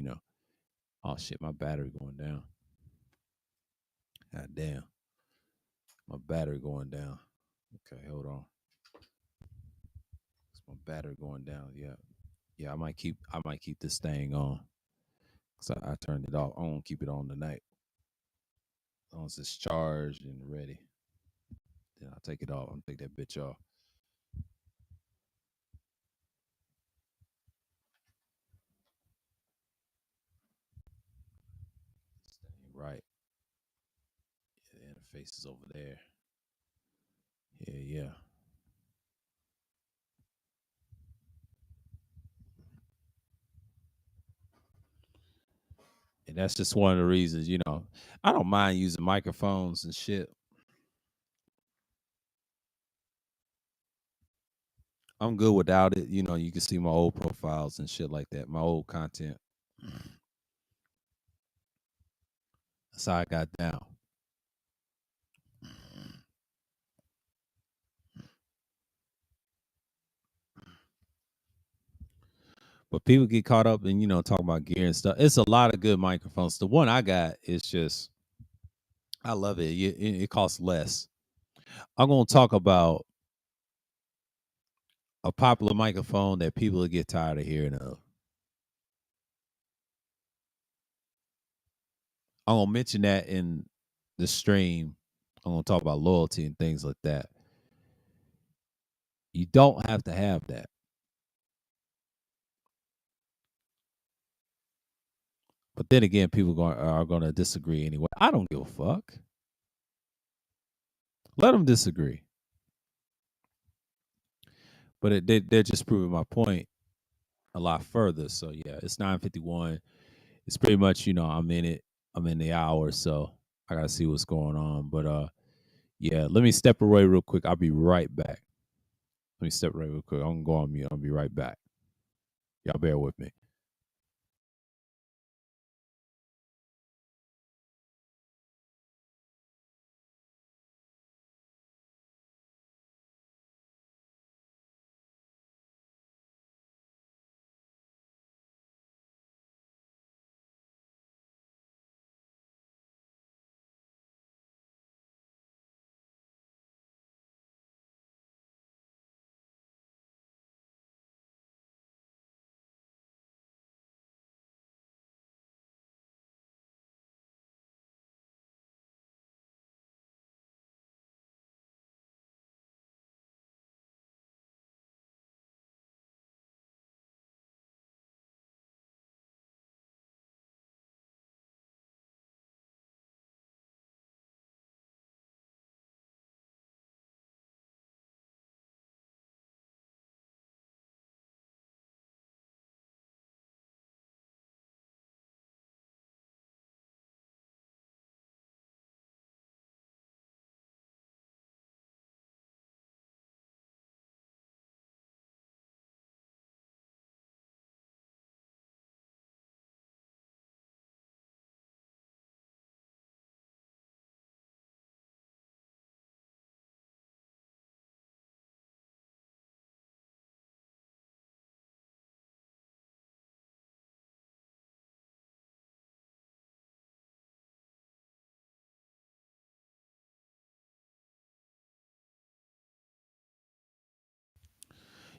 Oh shit, my battery going down. God damn, my battery going down. Okay, hold on. It's my battery going down. Yeah, yeah. I might keep this thing on because I turned it off. I won't keep it on tonight. As long as it's charged and ready, then I'll take it off. I'll take that bitch off. faces over there. Yeah, yeah. And that's just one of the reasons, I don't mind using microphones and shit. I'm good without it. You can see my old profiles and shit like that, my old content. That's how I got down. But people get caught up in, talking about gear and stuff. It's a lot of good microphones. The one I got is just, I love it. It costs less. I'm going to talk about a popular microphone that people will get tired of hearing of. I'm going to mention that in the stream. I'm going to talk about loyalty and things like that. You don't have to have that. But then again, people are going to disagree anyway. I don't give a fuck. Let them disagree. But they're just proving my point a lot further. So yeah, it's 9:51. It's pretty much, I'm in it. I'm in the hour, so I gotta see what's going on. But yeah, let me step away real quick. I'll be right back. Let me step away real quick. I'm gonna go on mute. I'll be right back. Y'all bear with me.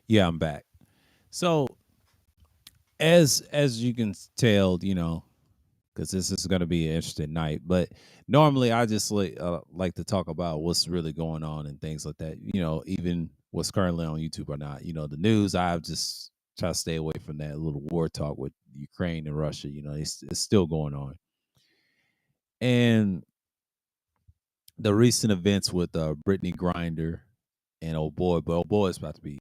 Yeah, I'm back. So as you can tell, because this is going to be an interesting night. But normally, I just like to talk about what's really going on and things like that. Even what's currently on YouTube or not. The news. I've just try to stay away from that little war talk with Ukraine and Russia. It's still going on, and the recent events with Brittany Grinder and old boy, but old boy is about to be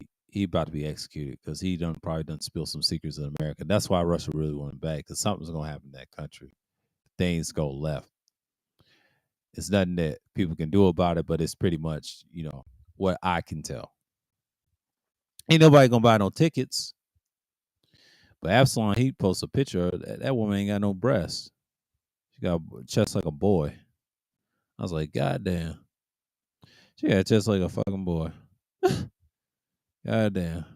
executed because he probably done spill some secrets in America. That's why Russia really wanted back, because something's gonna happen in that country. Things go left. It's nothing that people can do about it, but it's pretty much, what I can tell. Ain't nobody gonna buy no tickets. But Absalom, he posts a picture. That woman ain't got no breasts. She got a chest like a boy. I was like, God damn. She got a chest like a fucking boy. God damn.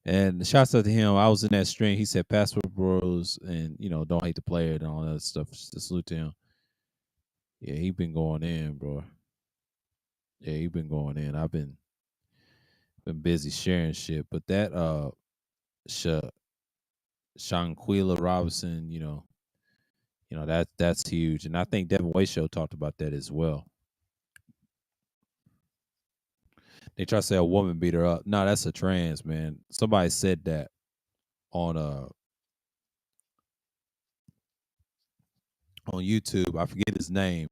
And shouts out to him. I was in that stream. He said Passport Bros and don't hate the player and all that stuff. Just salute to him. Yeah, he been going in, bro. Yeah, he been going in. I've been busy sharing shit. But that Sha Shanquila Robinson, that's huge. And I think Devin Way Show talked about that as well. They try to say a woman beat her up. No, that's a trans, man. Somebody said that on on YouTube. I forget his name.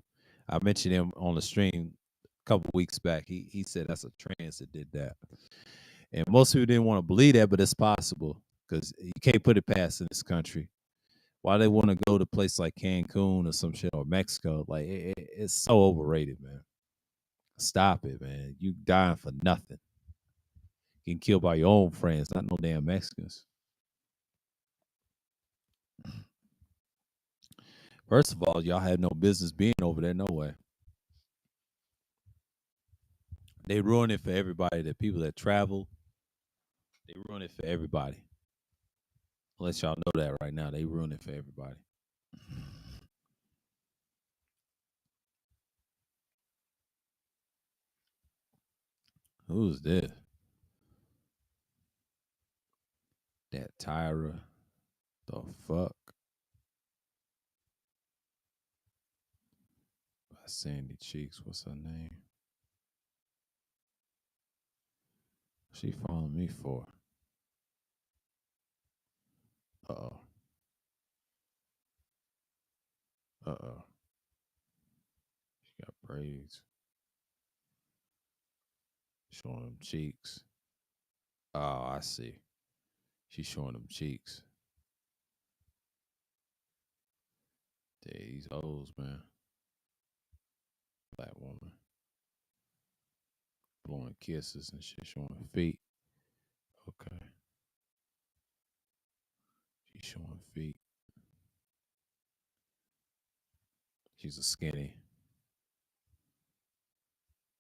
I mentioned him on the stream a couple weeks back. He said that's a trans that did that, and most people didn't want to believe that, but it's possible because you can't put it past in this country. Why they want to go to places like Cancun or some shit or Mexico? Like it's so overrated, man. Stop it, man. You dying for nothing. Getting killed by your own friends, not no damn Mexicans. First of all, y'all had no business being over there, no way. They ruin it for everybody. The people that travel, they ruin it for everybody. Unless y'all know that right now, they ruin it for everybody. Who's this? That Tyra. The fuck? Sandy Cheeks. What's her name? She following me for? Uh-oh. Uh-oh. She got braids. Showing them cheeks. Oh, I see. She's showing them cheeks. These hoes, man. Black woman. Blowing kisses and shit, showing feet. Okay. She's showing feet. She's a skinny.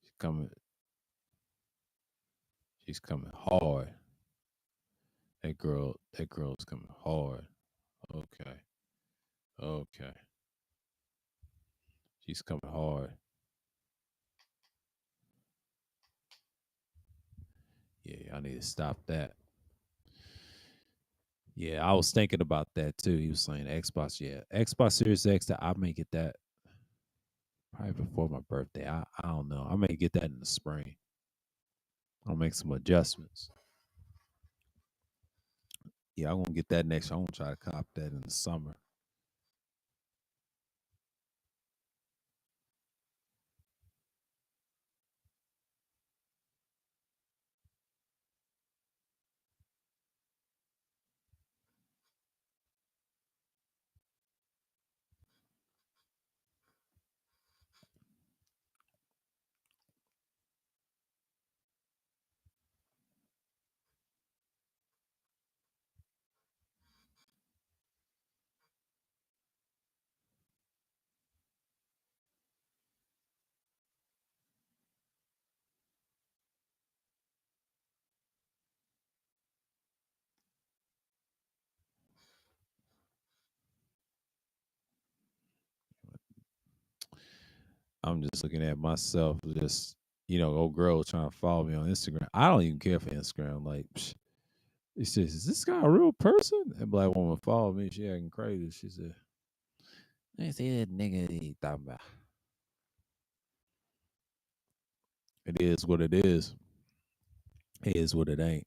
She's coming. She's coming hard. That girl's coming hard. Okay. Okay. She's coming hard. Yeah, I need to stop that. Yeah, I was thinking about that too. He was saying Xbox, yeah. Xbox Series X, I may get that probably before my birthday. I don't know. I may get that in the spring. I'll make some adjustments. Yeah, I'm gonna get that next year. I'm gonna try to cop that in the summer. I'm just looking at myself, just old girl trying to follow me on Instagram. I don't even care for Instagram. Like, it says, "Is this guy a real person?" And black woman followed me. She acting crazy. She said, "I see that nigga he talking about." It is what it is. It is what it ain't.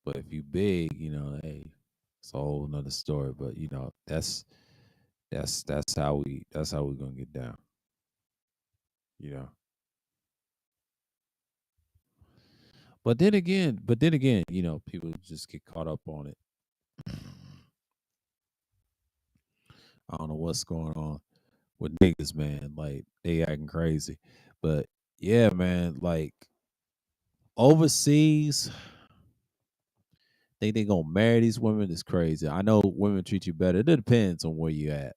But if you big, hey, it's a whole nother story. But that's how we gonna get down. You know. But then again, people just get caught up on it. I don't know what's going on with niggas, man. Like they acting crazy. But yeah, man, like overseas, think they gonna marry these women is crazy. I know women treat you better. It depends on where you at,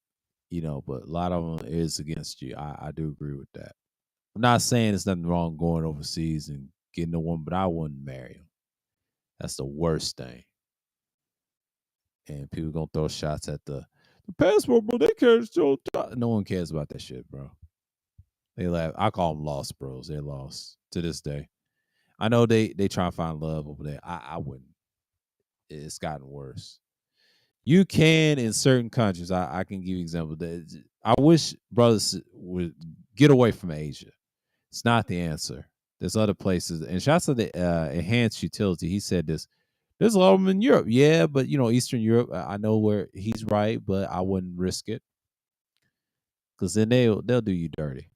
but a lot of them is against you. I do agree with that. I'm not saying there's nothing wrong going overseas and getting a woman, but I wouldn't marry them. That's the worst thing. And people gonna throw shots at the passport, bro. They care so. No one cares about that shit, bro. They laugh. I call them lost bros. They're lost to this day. I know they try to find love over there. I wouldn't. It's gotten worse. You can in certain countries. I can give you examples. I wish brothers would get away from Asia. It's not the answer. There's other places. And shouts to the enhanced utility. He said this. There's a lot of them in Europe. Yeah, but Eastern Europe, I know where he's right, but I wouldn't risk it. because then they'll do you dirty.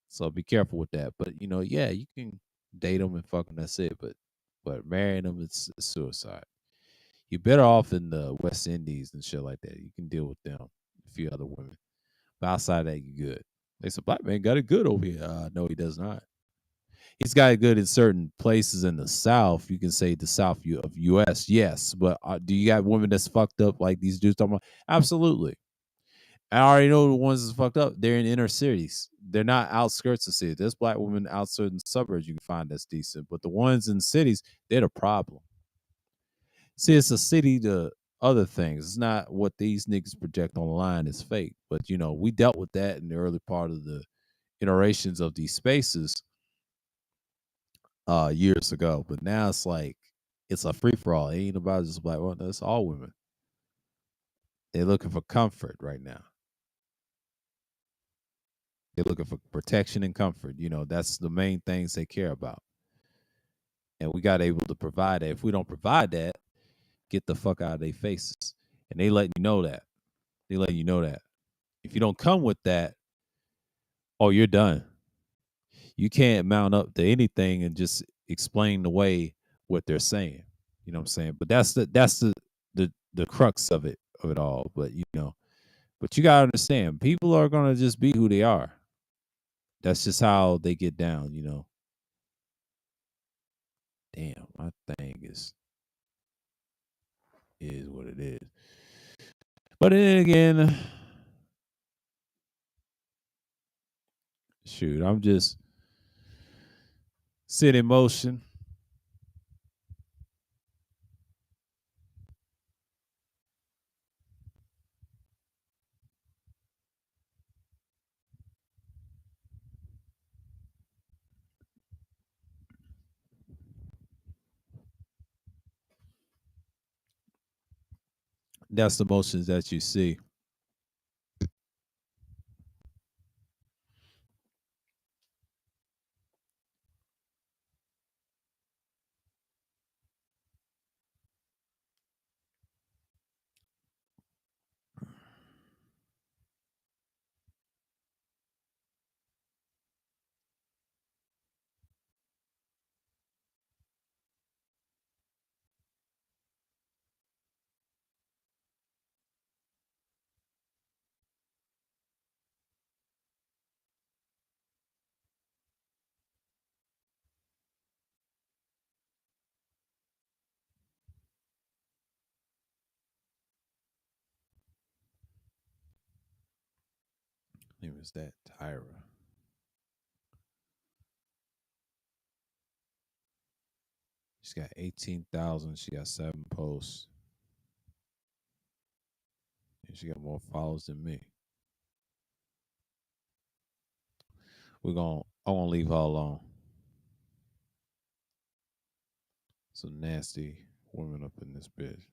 So be careful with that. But yeah, you can date them and fuck them. That's it. But marrying them is suicide. You're better off in the West Indies and shit like that. You can deal with them, a few other women. But outside of that, you good. They said black man got it good over here. No, he does not. He's got it good in certain places in the South. You can say the South of U.S. Yes, but do you got women that's fucked up like these dudes talking about? Absolutely. I already know the ones that's fucked up. They're in inner cities. They're not outskirts of cities. There's black women out certain suburbs you can find that's decent, but the ones in cities, they're the problem. See, it's a city to other things. It's not what these niggas project online is fake. But we dealt with that in the early part of the iterations of these spaces years ago. But now it's like it's a free for all. It ain't about just black women. It's all women. They're looking for comfort right now. They're looking for protection and comfort. That's the main things they care about. And we got able to provide that. If we don't provide that, get the fuck out of their faces. And they letting you know that. They letting you know that. If you don't come with that, oh, you're done. You can't mount up to anything and just explain away what they're saying. You know what I'm saying? But that's the crux of it all. But you gotta understand, people are gonna just be who they are. That's just how they get down. Damn, my thing is what it is. But then again, shoot, I'm just sitting in motion. That's the motions that you see. It was that Tyra. She's got 18,000. She got 7 posts. And she got more followers than me. I'm gonna leave her alone. Some nasty women up in this bitch.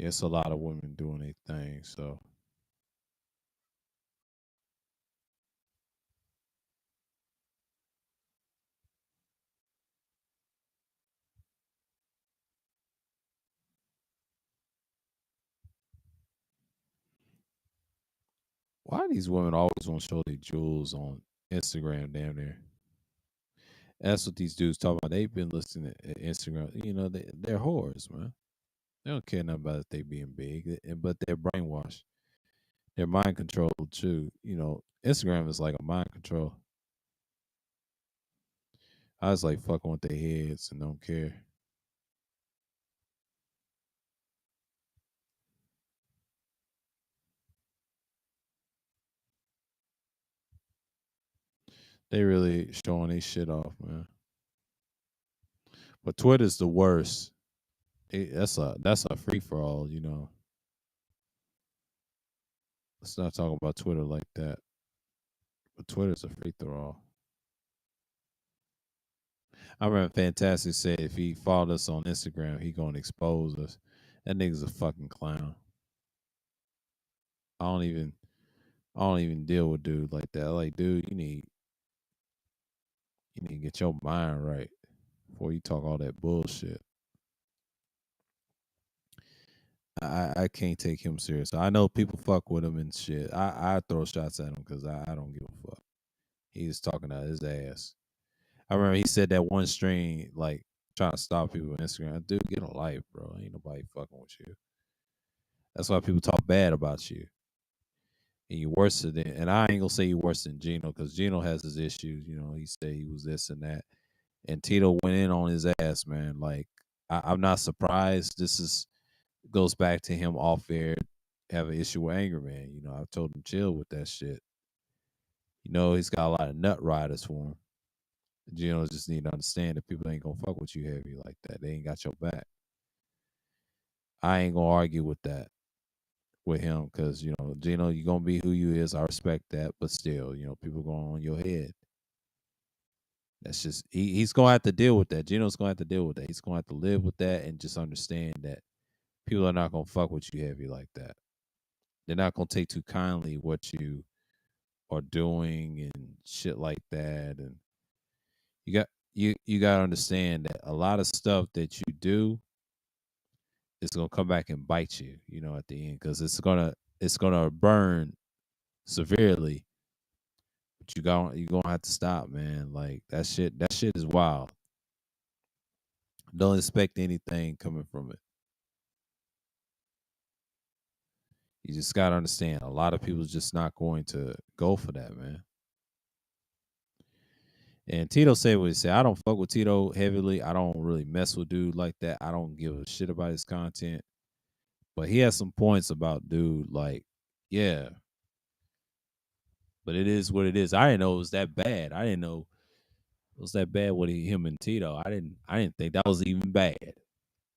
Yeah, it's a lot of women doing their thing. So why these women always want to show their jewels on Instagram? Damn near. That's what these dudes talking about. They've been listening to Instagram. They're whores, man. They don't care nothing about if they being big, but they're brainwashed. They're mind controlled too. Instagram is like a mind control. I was like fucking with their heads and don't care. They really showing their shit off, man. But Twitter's the worst. That's a free for all. Let's not talk about Twitter like that. But Twitter's a free for all. I remember Fantastic said if he followed us on Instagram, he gonna expose us. That nigga's a fucking clown. I don't even I don't even deal with dudes like that. Like, dude, you need to get your mind right before you talk all that bullshit. I can't take him serious. I know people fuck with him and shit. I throw shots at him because I don't give a fuck. He's talking out his ass. I remember he said that one string like trying to stop people on Instagram. Dude, get a life, bro. Ain't nobody fucking with you. That's why people talk bad about you. And you worse than, and I ain't gonna say you worse than Gino because Gino has his issues. You know, he said he was this and that, and Tito went in on his ass, man. Like I'm not surprised. This is goes back to him off air have an issue with anger, man. You know, I've told him chill with that shit. You know, he's got a lot of nut riders for him. Gino just need to understand that people ain't gonna fuck with you heavy like that. They ain't got your back. I ain't gonna argue with that with him because you know, Gino, you gonna be who you is. I respect that, but still, you know, people going on your head. That's just he's gonna have to deal with that. Gino's gonna have to deal with that. He's gonna have to live with that and just understand that people are not gonna fuck with you heavy like that. They're not gonna take too kindly what you are doing and shit like that. And you gotta understand that a lot of stuff that you do is gonna come back and bite you, you know, at the end because it's gonna burn severely. But you gonna have to stop, man. Like that shit is wild. Don't expect anything coming from it. You just gotta understand a lot of people's just not going to go for that, man. And Tito said what he said. I don't fuck with Tito heavily. I don't really mess with dude like that. I don't give a shit about his content. But he has some points about dude, like, yeah, but it is what it is. I didn't know it was that bad. I didn't know it was that bad with him and Tito. I didn't think that was even bad.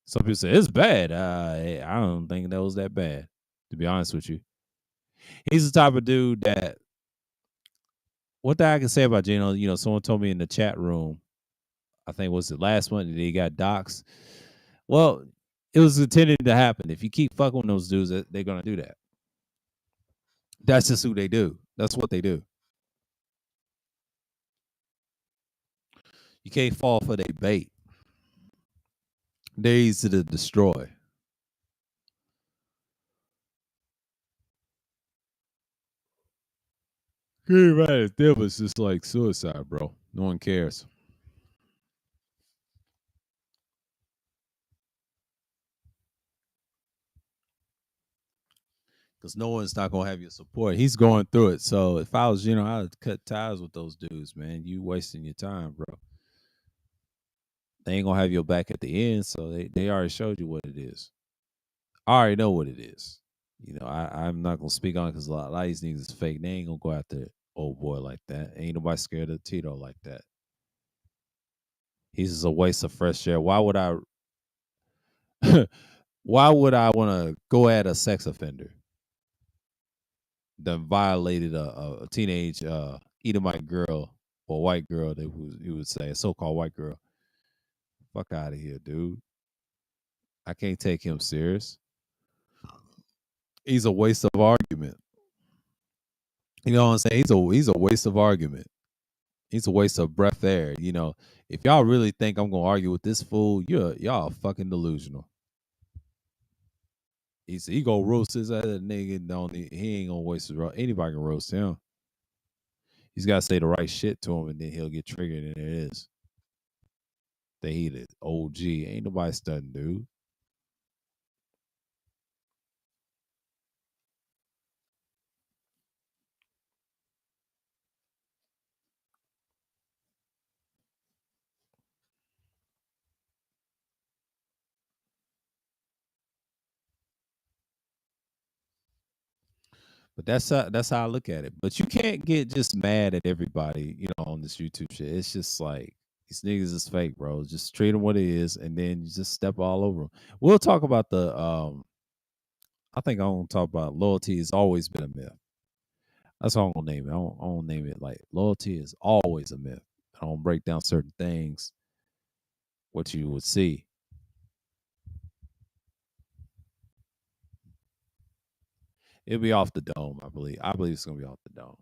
Some people say it's bad. I don't think that was that bad, to be honest with you. He's the type of dude that what that I can say about Gino, you know, someone told me in the chat room, I think was the last one that he got doxxed. Well, it was intended to happen. If you keep fucking with those dudes, they're gonna do that. That's just who they do. That's what they do. You can't fall for their bait. They're easy to destroy. Getting mad at them is just like suicide, bro. No one cares. Because no one's not gonna have your support. He's going through it. So if I was, you know, I'd cut ties with those dudes, man. You wasting your time, bro. They ain't gonna have your back at the end, so they already showed you what it is. I already know what it is. You know, I'm not gonna speak on it because a lot of these niggas is fake. They ain't gonna go after old boy like that. Ain't nobody scared of Tito like that. He's just a waste of fresh air. Why would I? Why would I want to go at a sex offender that violated a teenage Edomite girl or white girl? That was you would say a so-called white girl. Fuck out of here, dude. I can't take him serious. He's a waste of argument. You know what I'm saying? He's a waste of argument. He's a waste of breath air. You know, if y'all really think I'm gonna argue with this fool, y'all fucking delusional. He gonna roast his other nigga. Don't he ain't gonna waste his anybody can roast him. He's gotta say the right shit to him, and then he'll get triggered, and it is. They hate it. OG. Ain't nobody studying, dude. But that's how I look at it. But you can't get just mad at everybody, you know, on this YouTube shit. It's just like these niggas is fake, bro. Just treat them what it is, and then you just step all over them. We'll talk about the. I think I want to talk about loyalty has always been a myth. That's how I'm gonna name it. I don't name it like loyalty is always a myth. I don't break down certain things. What you would see. It'll be off the dome, I believe. I believe it's gonna be off the dome.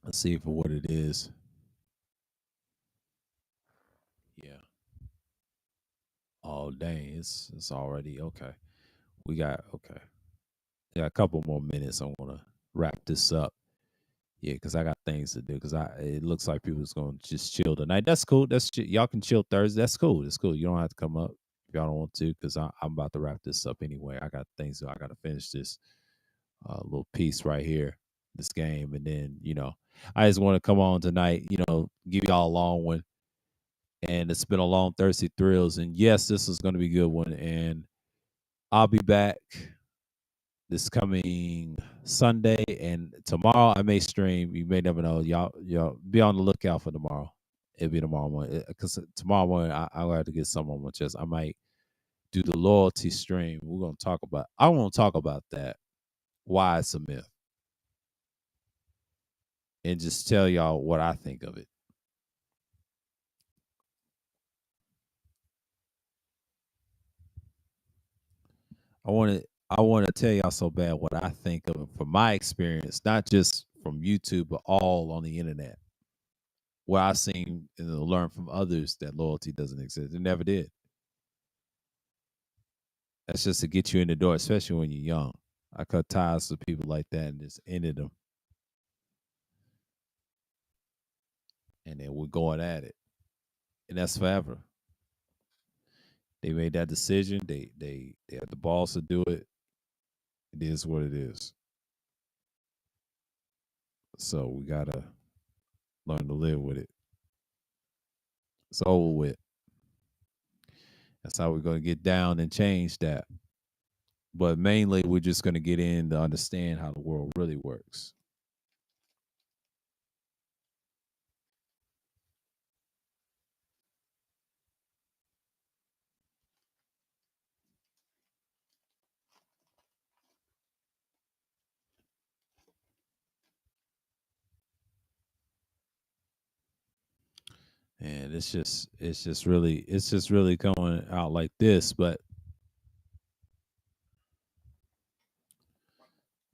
Let's see for what it is. Oh dang, it's already okay. We got okay. Yeah, a couple more minutes. I'm gonna wrap this up. Yeah, because I got things to do. Because it looks like people's gonna just chill tonight. That's cool. Y'all can chill Thursday. That's cool. That's cool. You don't have to come up if y'all don't want to. Because I'm about to wrap this up anyway. I got things. I got to finish this little piece right here, this game, and then I just want to come on tonight. Give y'all a long one, and it's been a long Thirsty Thrills. And yes, this is going to be a good one. And I'll be back this coming Sunday, and tomorrow I may stream. You may never know. Y'all be on the lookout for tomorrow. It'll be tomorrow morning because tomorrow morning I'll have to get some on my chest. I might do the loyalty stream. We're gonna talk about. I want to talk about that. Why it's a myth, and just tell y'all what I think of it. I want to tell y'all so bad what I think of it from my experience, not just from YouTube, but all on the internet. Where I seen and learn from others that loyalty doesn't exist. It never did. That's just to get you in the door, especially when you're young. I cut ties with people like that and just ended them, and then we're going at it, and that's forever. They made that decision. They have the balls to do it. It is what it is. So we gotta learn to live with it. It's over with. That's how we're gonna get down and change that. But mainly, we're just gonna get in to understand how the world really works. And it's just really going out like this. But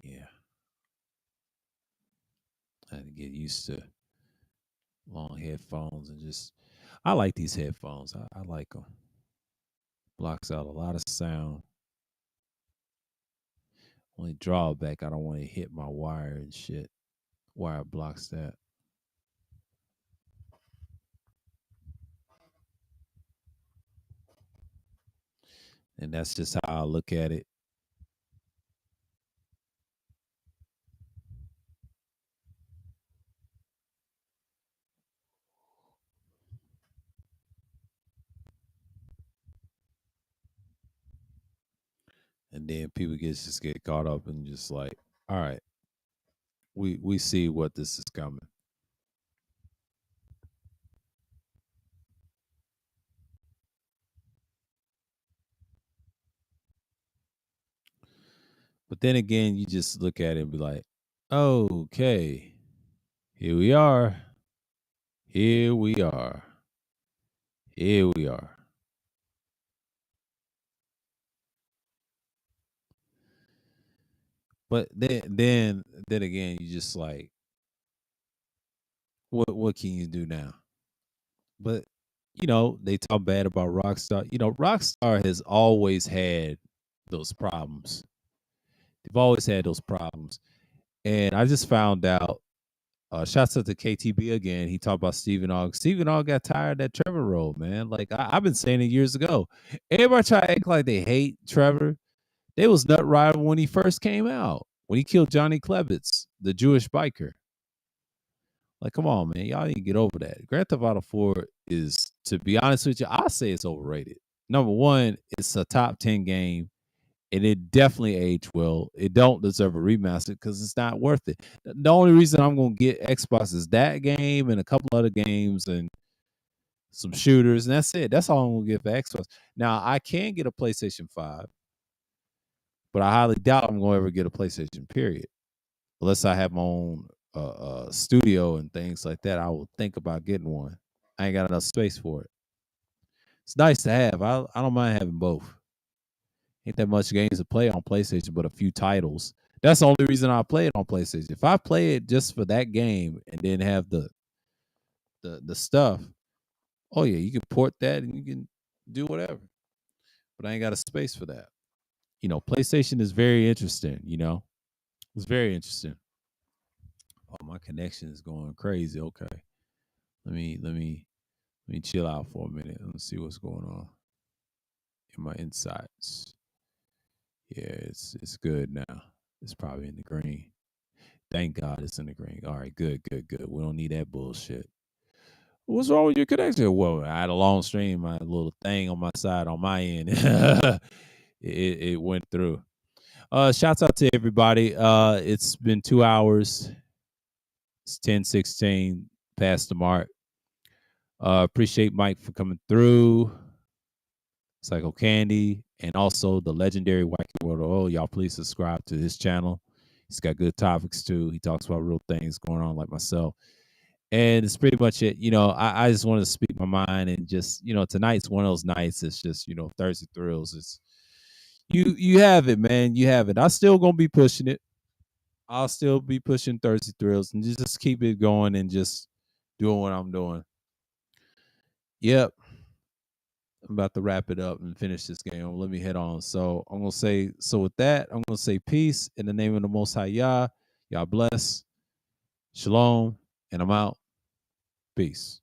yeah, I had to get used to long headphones and just. I like these headphones. I like them. Blocks out a lot of sound. Only drawback, I don't want to hit my wire and shit. Wire blocks that, and that's just how I look at it. And then people just get caught up and just like, all right, we see what this is coming. But then again, you just look at it and be like, okay, here we are. Here we are. Here we are. But then again, you just like, what can you do now? But they talk bad about Rockstar. Rockstar has always had those problems. They've always had those problems. And I just found out, shouts out to KTB again. He talked about Stephen Ogg. Stephen Ogg got tired of that Trevor role, man. Like I've been saying it years ago. Everybody try to act like they hate Trevor. They was nut rival when he first came out. When he killed Johnny Klebitz, the Jewish biker. Like, come on, man. Y'all need to get over that. Grand Theft Auto 4 is, to be honest with you, I say it's overrated. Number one, it's a top 10 game, and it definitely aged well. It don't deserve a remaster because it's not worth it. The only reason I'm gonna get Xbox is that game and a couple other games and some shooters, and that's it. That's all I'm gonna get for Xbox. Now I can get a PlayStation 5, but I highly doubt I'm gonna ever get a PlayStation, period. Unless I have my own studio and things like that, I will think about getting one. I ain't got enough space for it. It's nice to have. I don't mind having both. Ain't that much games to play on PlayStation, but a few titles. That's the only reason I play it on PlayStation. If I play it just for that game and then have the stuff, oh yeah, you can port that and you can do whatever. but I ain't got a space for that. PlayStation is very interesting. It's very interesting. Oh, my connection is going crazy. Okay, let me chill out for a minute. Let's see what's going on in my insights. Yeah, it's good now. It's probably in the green. Thank God it's in the green. All right, good, good, good. We don't need that bullshit. What's wrong with your connection? Well, I had a long stream. My little thing on my side on my end, it went through. Shouts out to everybody. It's been 2 hours. It's 10:16 past the mark. Appreciate Mike for coming through. Psycho Candy, and also the legendary Wacky World of Oil. Y'all please subscribe to his channel. He's got good topics too. He talks about real things going on like myself. And it's pretty much it. I just wanted to speak my mind and just, tonight's one of those nights. It's just, Thursday Thrills. It's you have it, man. You have it. I'm still gonna be pushing it. I'll still be pushing Thursday Thrills and just keep it going and just doing what I'm doing. Yep. I'm about to wrap it up and finish this game. Let me head on. So I'm gonna say, with that, I'm gonna say peace in the name of the Most High Yah. Y'all bless. Shalom, and I'm out. Peace.